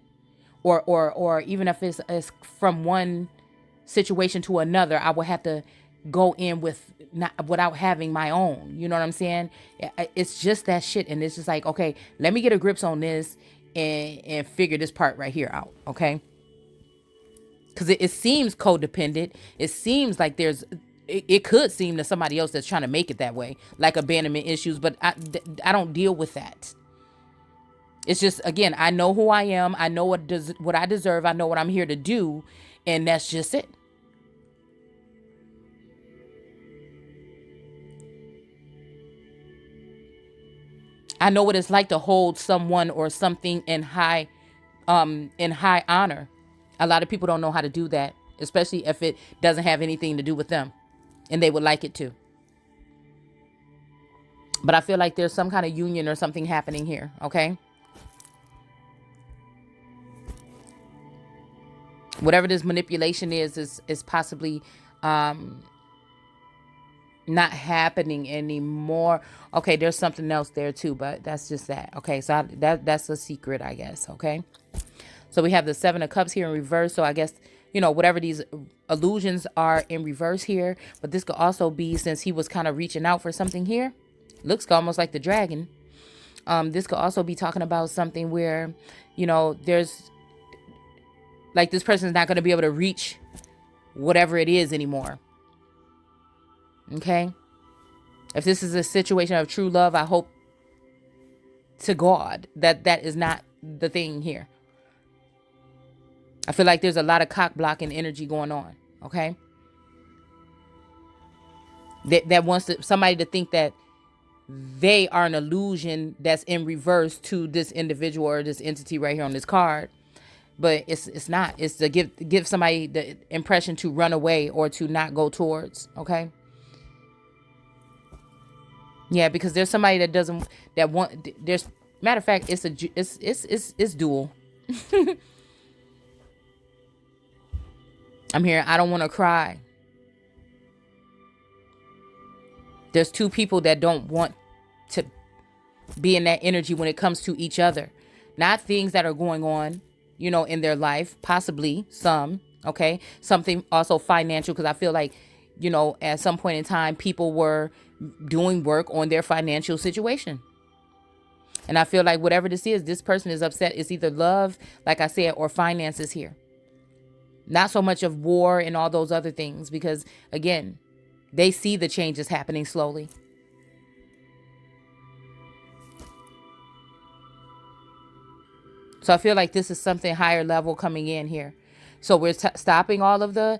or even if it's from one situation to another, I will have to go in without having my own, you know what I'm saying? It's just that shit. And it's just like, okay, let me get a grips on this and figure this part right here out. Okay. Because it seems codependent. It seems like it could seem to somebody else that's trying to make it that way, like abandonment issues. But I don't deal with that. It's just, again, I know who I am. I know what I deserve. I know what I'm here to do. And that's just it. I know what it's like to hold someone or something in high honor. A lot of people don't know how to do that, especially if it doesn't have anything to do with them and they would like it to. But I feel like there's some kind of union or something happening here. Okay. Whatever this manipulation is possibly not happening anymore. Okay, there's something else there too, but that's just that. Okay, so that's a secret, I guess. Okay, so we have the 7 of Cups here in reverse. So I guess, whatever these illusions are in reverse here, but this could also be, since he was kind of reaching out for something here, looks almost like the dragon. This could also be talking about something where, there's like this person's not going to be able to reach whatever it is anymore. Okay. If this is a situation of true love, I hope to God that is not the thing here. I feel like there's a lot of cock blocking energy going on. Okay. That wants somebody to think that they are an illusion that's in reverse to this individual or this entity right here on this card. But it's not. It's to give somebody the impression to run away or to not go towards. Okay. Yeah, because there's somebody there's, matter of fact, it's dual. I'm here. I don't want to cry. There's 2 people that don't want to be in that energy when it comes to each other. Not things that are going on, in their life, possibly some, okay? Something also financial, because I feel like, at some point in time, people were doing work on their financial situation. And I feel like whatever this person is upset. It's either love, like I said, or finances here. Not so much of war and all those other things, because again, they see the changes happening slowly. So I feel like this is something higher level coming in here. So we're stopping all of the,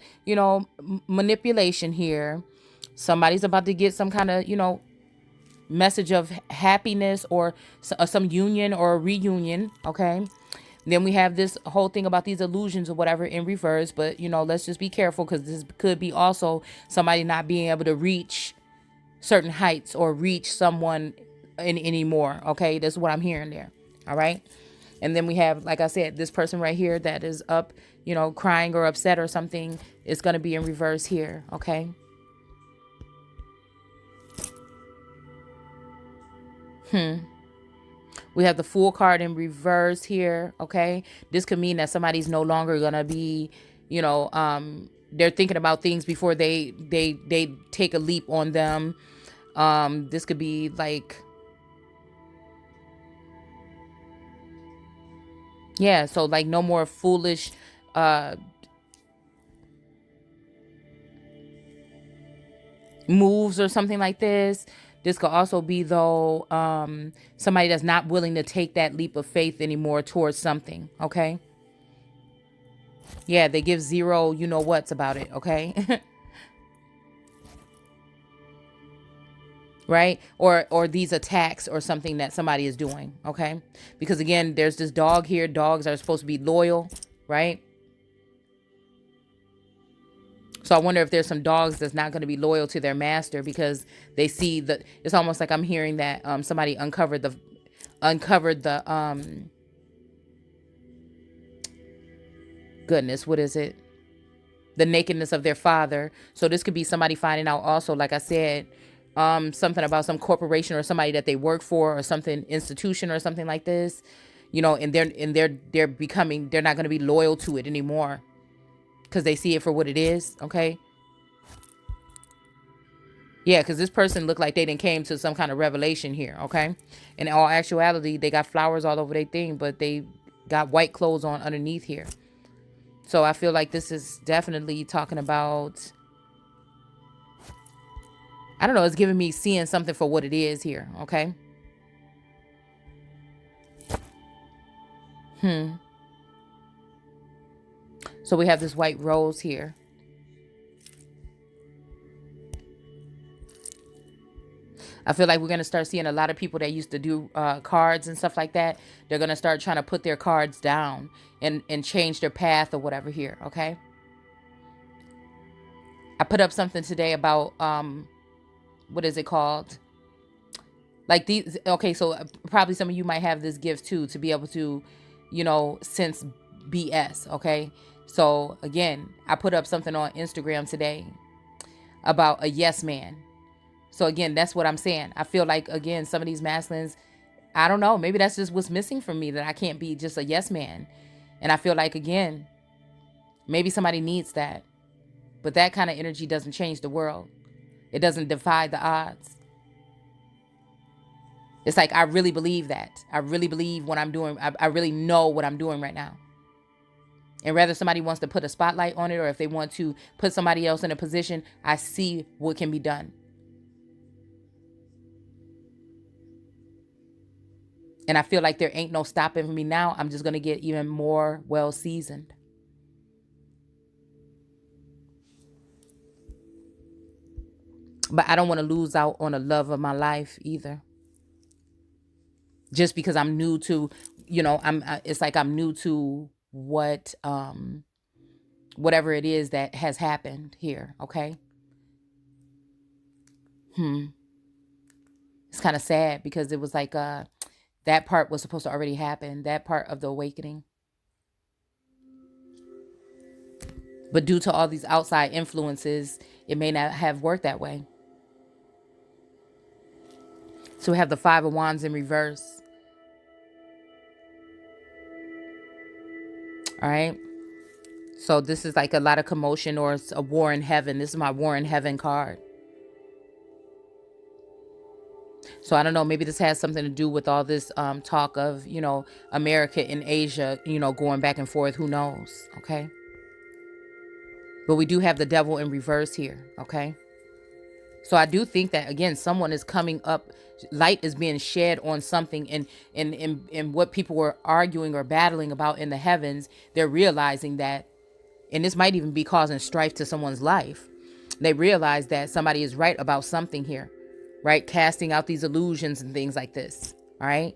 manipulation here. Somebody's about to get some kind of, message of happiness or some union or a reunion. Okay. Then we have this whole thing about these illusions or whatever in reverse. But, let's just be careful, because this could be also somebody not being able to reach certain heights or reach someone anymore. Okay. That's what I'm hearing there. All right. And then we have, like I said, this person right here that is up, crying or upset or something. Is going to be in reverse here. Okay. We have the Fool card in reverse here. Okay. This could mean that somebody's no longer going to be, they're thinking about things before they take a leap on them. This could be like, yeah, so like no more foolish moves or something like this. This could also be, though, somebody that's not willing to take that leap of faith anymore towards something, okay? Yeah, they give zero you-know-whats about it, okay? Right? Or these attacks or something that somebody is doing, okay? Because, again, there's this dog here. Dogs are supposed to be loyal, right? So I wonder if there's some dogs that's not going to be loyal to their master because they see that it's almost like I'm hearing that somebody uncovered the goodness, what is it? The nakedness of their father. So this could be somebody finding out also, like I said, something about some corporation or somebody that they work for or something, institution or something like this, and they're not going to be loyal to it anymore. Because they see it for what it is, okay? Yeah, because this person looked like they didn't came to some kind of revelation here, okay? In all actuality, they got flowers all over their thing, but they got white clothes on underneath here. So I feel like this is definitely talking about, I don't know, it's giving me seeing something for what it is here, okay? So we have this white rose here. I feel like we're going to start seeing a lot of people that used to do cards and stuff like that. They're going to start trying to put their cards down and change their path or whatever here, okay? I put up something today about, what is it called? Like these, okay, so probably some of you might have this gift too, to be able to, sense BS, okay? So again, I put up something on Instagram today about a yes man. So again, that's what I'm saying. I feel like, again, some of these masculines, I don't know, maybe that's just what's missing from me, that I can't be just a yes man. And I feel like, again, maybe somebody needs that. But that kind of energy doesn't change the world. It doesn't defy the odds. It's like, I really believe that. I really believe what I'm doing. I really know what I'm doing right now. And whether somebody wants to put a spotlight on it or if they want to put somebody else in a position, I see what can be done. And I feel like there ain't no stopping me now. I'm just going to get even more well seasoned. But I don't want to lose out on the love of my life either. Just because I'm new to, it's like I'm new to what, whatever it is that has happened here. Okay. It's kind of sad because it was like, that part was supposed to already happen. That part of the awakening. But due to all these outside influences, it may not have worked that way. So we have the Five of Wands in reverse. All right. So this is like a lot of commotion, or it's a war in heaven. This is my war in heaven card. So I don't know, maybe this has something to do with all this talk of, America and Asia, going back and forth. Who knows? Okay. But we do have the Devil in reverse here. Okay. So I do think that, again, someone is coming up. Light is being shed on something, and what people were arguing or battling about in the heavens, they're realizing that, and this might even be causing strife to someone's life. They realize that somebody is right about something here, right? Casting out these illusions and things like this. All right.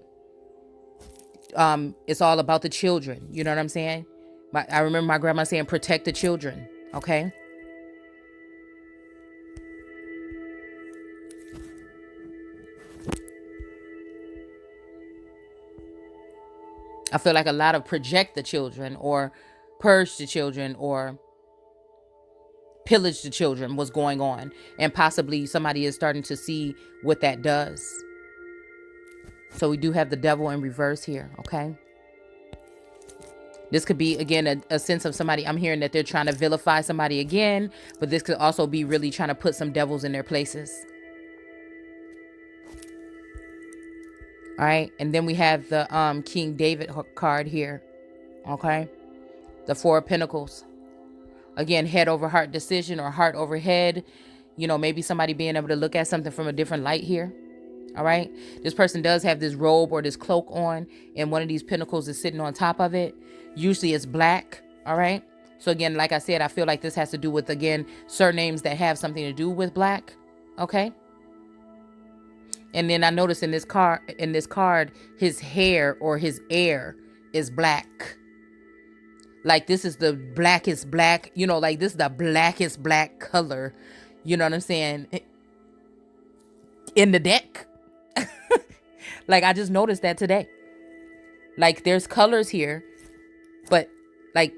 It's all about the children. You know what I'm saying? I remember my grandma saying, protect the children. Okay. I feel like a lot of project the children or purge the children or pillage the children was going on. And possibly somebody is starting to see what that does. So we do have the Devil in reverse here. Okay. This could be, again, a sense of somebody. I'm hearing that they're trying to vilify somebody again. But this could also be really trying to put some devils in their places. All right. And then we have the King David card here. Okay. The Four of Pentacles. Again, head over heart decision or heart over head. You know, maybe somebody being able to look at something from a different light here. All right. This person does have this robe or this cloak on, and one of these pentacles is sitting on top of it. Usually it's black. All right. So again, like I said, I feel like this has to do with, again, surnames that have something to do with black. Okay. And then I noticed in this card, his hair or his hair is black. Like this is the blackest black, you know, like this is the blackest black color. You know what I'm saying? In the deck. Like I just noticed that today. Like there's colors here, but like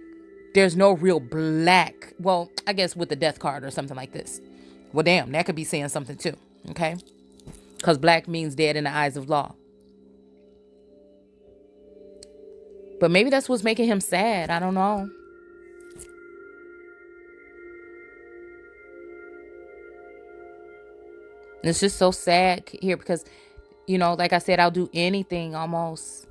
there's no real black. Well, I guess with the death card or something like this. Well, damn, that could be saying something too. Okay. Because black means dead in the eyes of law. But maybe that's what's making him sad. I don't know. And it's just so sad here because, you know, like I said, I'll do anything almost.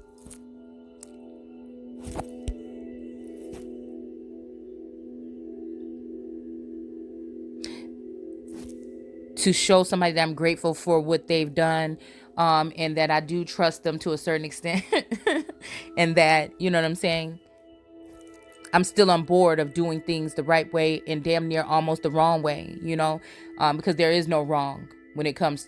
To show somebody that I'm grateful for what they've done, and that I do trust them to a certain extent. And that, you know what I'm saying, I'm still on board of doing things the right way and damn near almost the wrong way, you know, because there is no wrong when it comes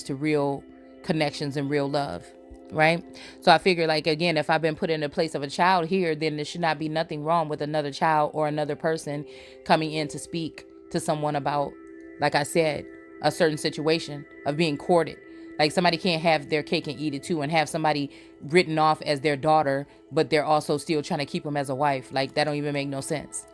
to real connections and real love, right? So I figure, like, again, if I've been put in the place of a child here, then there should not be nothing wrong with another child or another person coming in to speak to someone about, like I said, a certain situation of being courted. Like somebody can't have their cake and eat it too and have somebody written off as their daughter, but they're also still trying to keep them as a wife. Like that don't even make no sense.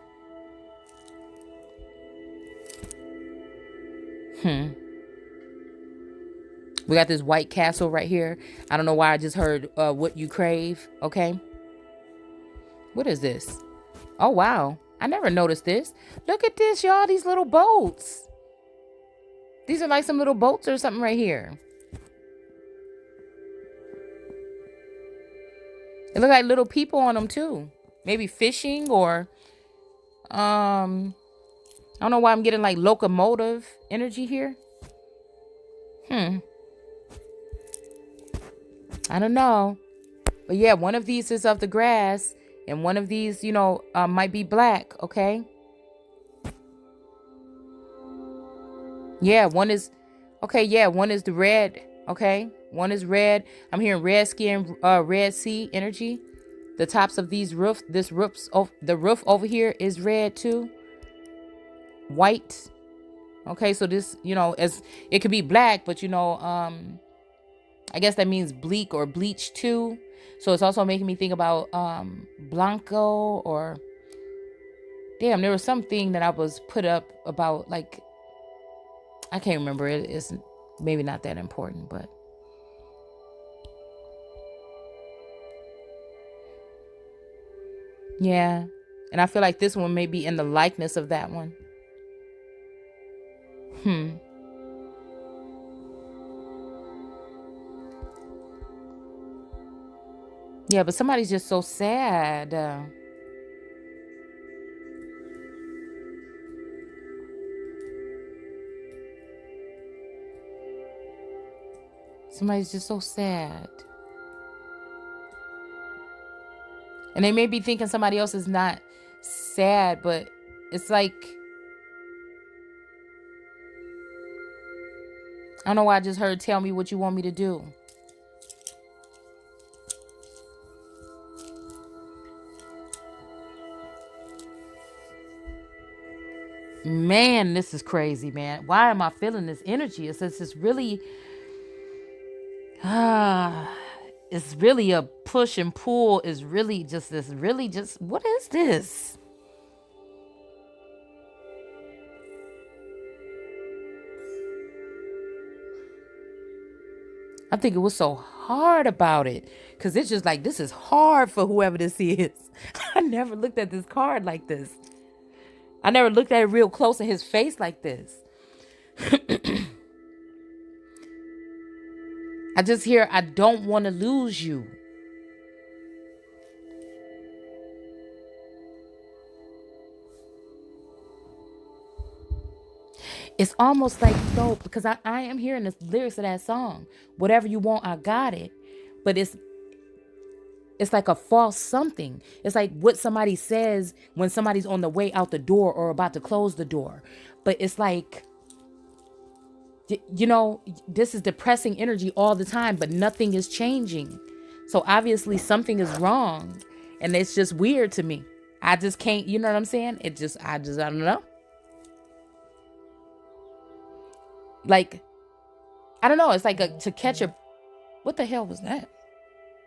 We got this white castle right here. I don't know why I just heard what you crave. Okay. What is this? Oh, wow. I never noticed this. Look at this, y'all. These little boats. These are like some little boats or something right here. It look like little people on them too. Maybe fishing or I don't know why I'm getting like locomotive energy here. I don't know. But yeah, one of these is of the grass and one of these, you know, might be black, okay? Yeah, one is okay, yeah, one is the red, okay? One is red. I'm hearing red skin, red sea energy. The tops of these roofs, the roof over here is red too. White. Okay, so this, you know, as it could be black, but you know, I guess that means bleak or bleach too. So it's also making me think about Blanco or damn, there was something that I was put up about, like, I can't remember. It's maybe not that important, but yeah. And I feel like this one may be in the likeness of that one. Yeah, but somebody's just so sad. Somebody's just so sad. And they may be thinking somebody else is not sad, but it's like, I don't know why I just heard tell me what you want me to do. Man, this is crazy, man. Why am I feeling this energy? It's just really, it's really a push and pull. Is really just this, really just, what is this? I think it was so hard about it because it's just like, this is hard for whoever this is. I never looked at this card like this. I never looked at it real close in his face like this. I just hear, I don't want to lose you. It's almost like, though, because I am hearing the lyrics of that song. Whatever you want, I got it. But it's like a false something. It's like what somebody says when somebody's on the way out the door or about to close the door. But it's like, you know, this is depressing energy all the time, but nothing is changing. So obviously something is wrong. And it's just weird to me. I just can't, you know what I'm saying? I don't know. Like, I don't know. It's like to catch a, what the hell was that?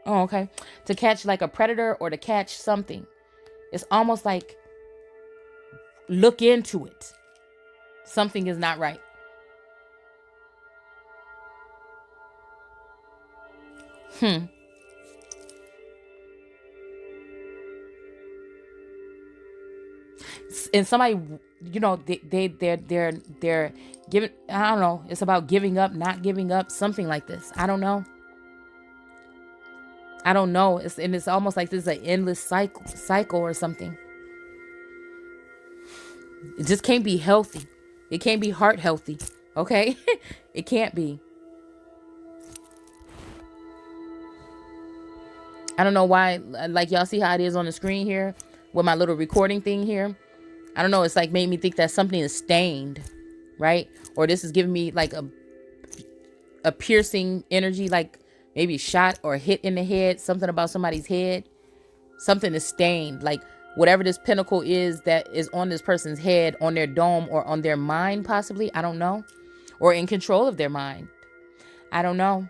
Oh, okay. To catch like a predator or to catch something. It's almost like, look into it. Something is not right. And somebody, you know, they're giving, I don't know, it's about giving up, not giving up, something like this. I don't know. It's almost like this is an endless cycle or something. It just can't be healthy. It can't be heart healthy. Okay? It can't be. I don't know why, like y'all see how it is on the screen here with my little recording thing here. I don't know. It's like made me think that something is stained, right? Or this is giving me like a piercing energy, like maybe shot or hit in the head, something about somebody's head. Something is stained, like whatever this pinnacle is that is on this person's head, on their dome, or on their mind, possibly. I don't know. Or in control of their mind. I don't know.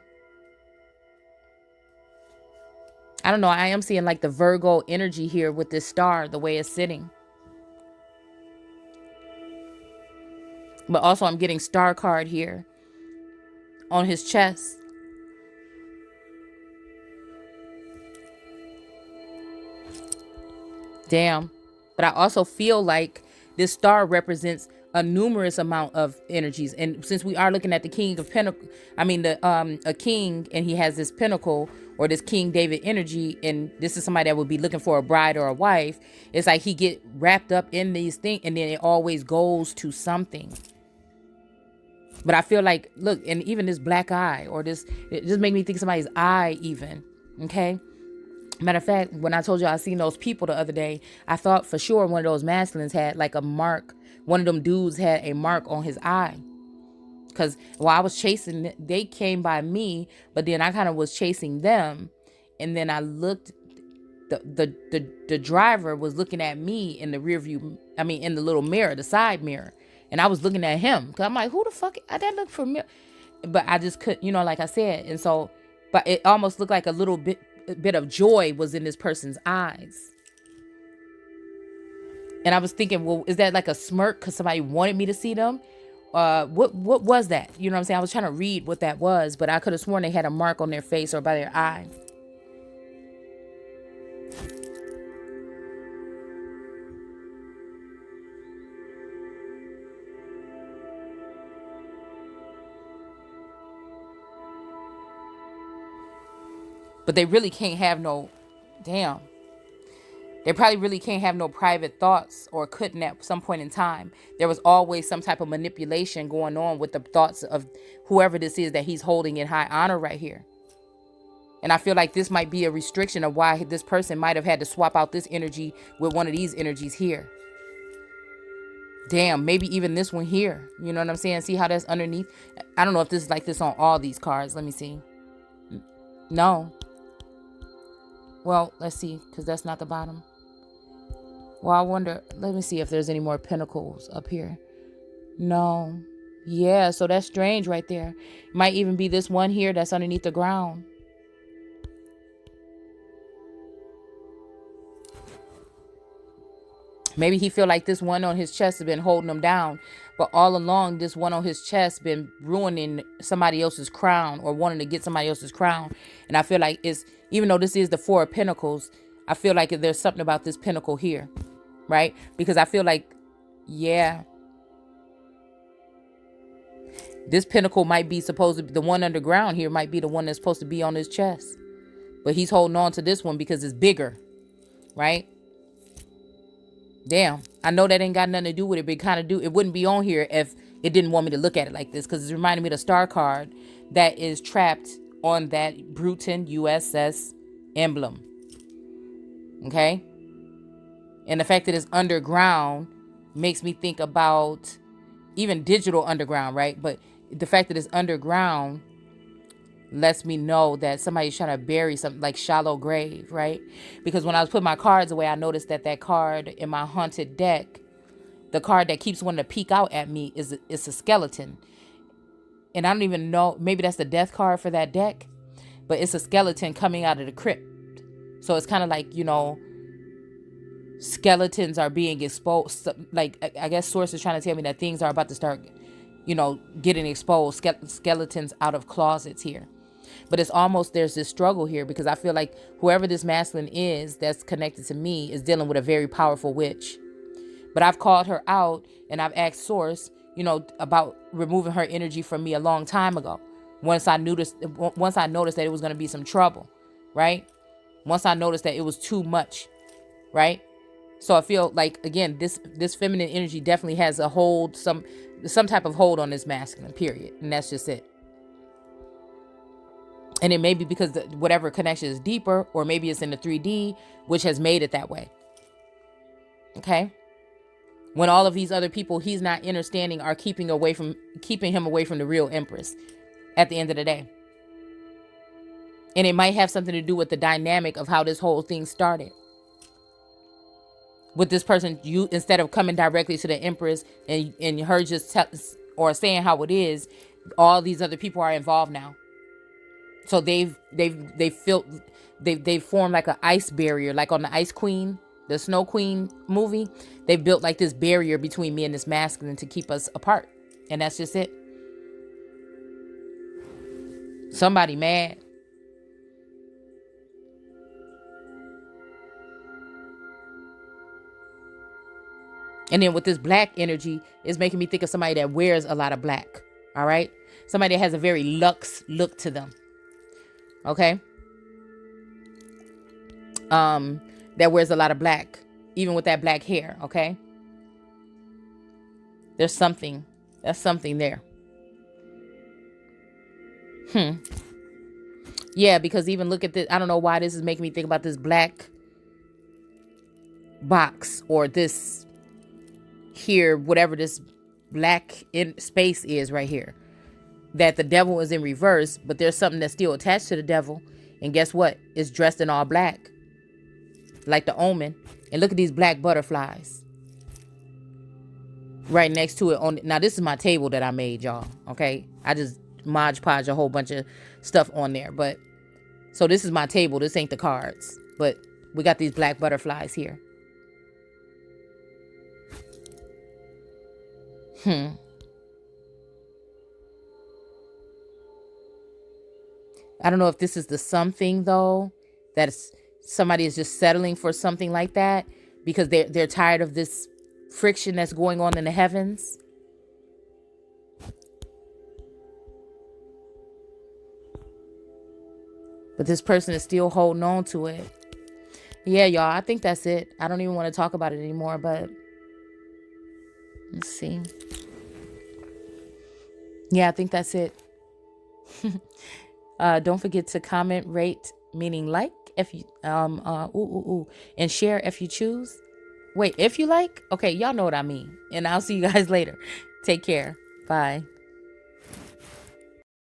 I am seeing like the Virgo energy here with this star, the way it's sitting. But also I'm getting star card here on his chest. Damn. But I also feel like this star represents a numerous amount of energies. And since we are looking at the King of Pentacles, a king, and he has this pinnacle or this King David energy, and this is somebody that would be looking for a bride or a wife. It's like he get wrapped up in these things, and then it always goes to something. But I feel like, look, and even this black eye, or this, it just made me think somebody's eye even. Okay. Matter of fact, when I told you I seen those people the other day, I thought for sure one of those masculines had like a mark. One of them dudes had a mark on his eye. Because while I was chasing, they came by me, but then I kind of was chasing them. And then I looked, the driver was looking at me in the rear view, in the little mirror, the side mirror. And I was looking at him. Because I'm like, who the fuck, that look familiar. But I just couldn't, like I said. And so, but it almost looked like a little bit of joy was in this person's eyes. And I was thinking, well, is that like a smirk because somebody wanted me to see them? What was that? You know what I'm saying? I was trying to read what that was, but I could have sworn they had a mark on their face or by their eye. But they really can't have no, damn. They probably really can't have no private thoughts, or couldn't at some point in time. There was always some type of manipulation going on with the thoughts of whoever this is that he's holding in high honor right here. And I feel like this might be a restriction of why this person might have had to swap out this energy with one of these energies here. Damn, maybe even this one here. You know what I'm saying? See how that's underneath? I don't know if this is like this on all these cards. Let me see. No. Well, let's see, because that's not the bottom. Well, I wonder, let me see if there's any more pentacles up here. No. Yeah, so that's strange right there. Might even be this one here that's underneath the ground. Maybe he feel like this one on his chest has been holding him down. But all along, this one on his chest been ruining somebody else's crown, or wanting to get somebody else's crown. And I feel like it's, even though this is the Four of Pentacles, I feel like there's something about this pinnacle here. Right? Because I feel like, yeah, this pinnacle might be supposed to be, the one underground here might be the one that's supposed to be on his chest. But he's holding on to this one because it's bigger. Right? Damn. I know that ain't got nothing to do with it, but it kind of do. It wouldn't be on here if it didn't want me to look at it like this because it reminded me of the star card that is trapped on that Bruton USS emblem. Okay? And the fact that it's underground makes me think about even digital underground, right? But the fact that it's underground lets me know that somebody's trying to bury something, like shallow grave, right? Because when I was putting my cards away, I noticed that that card in my haunted deck, the card that keeps wanting to peek out at me is a skeleton. And I don't even know, maybe that's the death card for that deck, but it's a skeleton coming out of the crypt. So it's kind of like, you know, skeletons are being exposed. Like, I guess source is trying to tell me that things are about to start, you know, getting exposed. Skeletons out of closets here. But it's almost, there's this struggle here because I feel like whoever this masculine is that's connected to me is dealing with a very powerful witch. But I've called her out and I've asked source, you know, about removing her energy from me a long time ago. Once I noticed that it was going to be some trouble, right? Once I noticed that it was too much, right? So I feel like, again, this feminine energy definitely has a hold, some type of hold on this masculine, period. And that's just it. And it may be because whatever connection is deeper, or maybe it's in the 3D, which has made it that way. Okay? When all of these other people he's not understanding are keeping him away from the real Empress at the end of the day. And it might have something to do with the dynamic of how this whole thing started. With this person, you, instead of coming directly to the Empress and her just or saying how it is, all these other people are involved now. So they've formed like an ice barrier, like on the Ice Queen, the Snow Queen movie. They built like this barrier between me and this masculine to keep us apart. And that's just it. Somebody mad. And then with this black energy, it's making me think of somebody that wears a lot of black. All right. Somebody that has a very luxe look to them. Okay. That wears a lot of black, even with that black hair. Okay. There's something. That's something there. Yeah, because even look at this. I don't know why this is making me think about this black box or this here, whatever this black in space is right here, that the devil is in reverse, but there's something that's still attached to the devil. And guess what? It's dressed in all black, like the omen. And look at these black butterflies right next to it. Now, this is my table that I made, y'all. Okay. I just Mod Podge a whole bunch of stuff on there. But so this is my table. This ain't the cards, but we got these black butterflies here. I don't know if this is the something, though, that somebody is just settling for something like that because they're tired of this friction that's going on in the heavens. But this person is still holding on to it. Yeah, y'all, I think that's it. I don't even want to talk about it anymore, but let's see. Yeah, I think that's it. Don't forget to comment, rate, meaning like, if you and share if you choose. Wait, if you like? Okay, y'all know what I mean. And I'll see you guys later. Take care. Bye.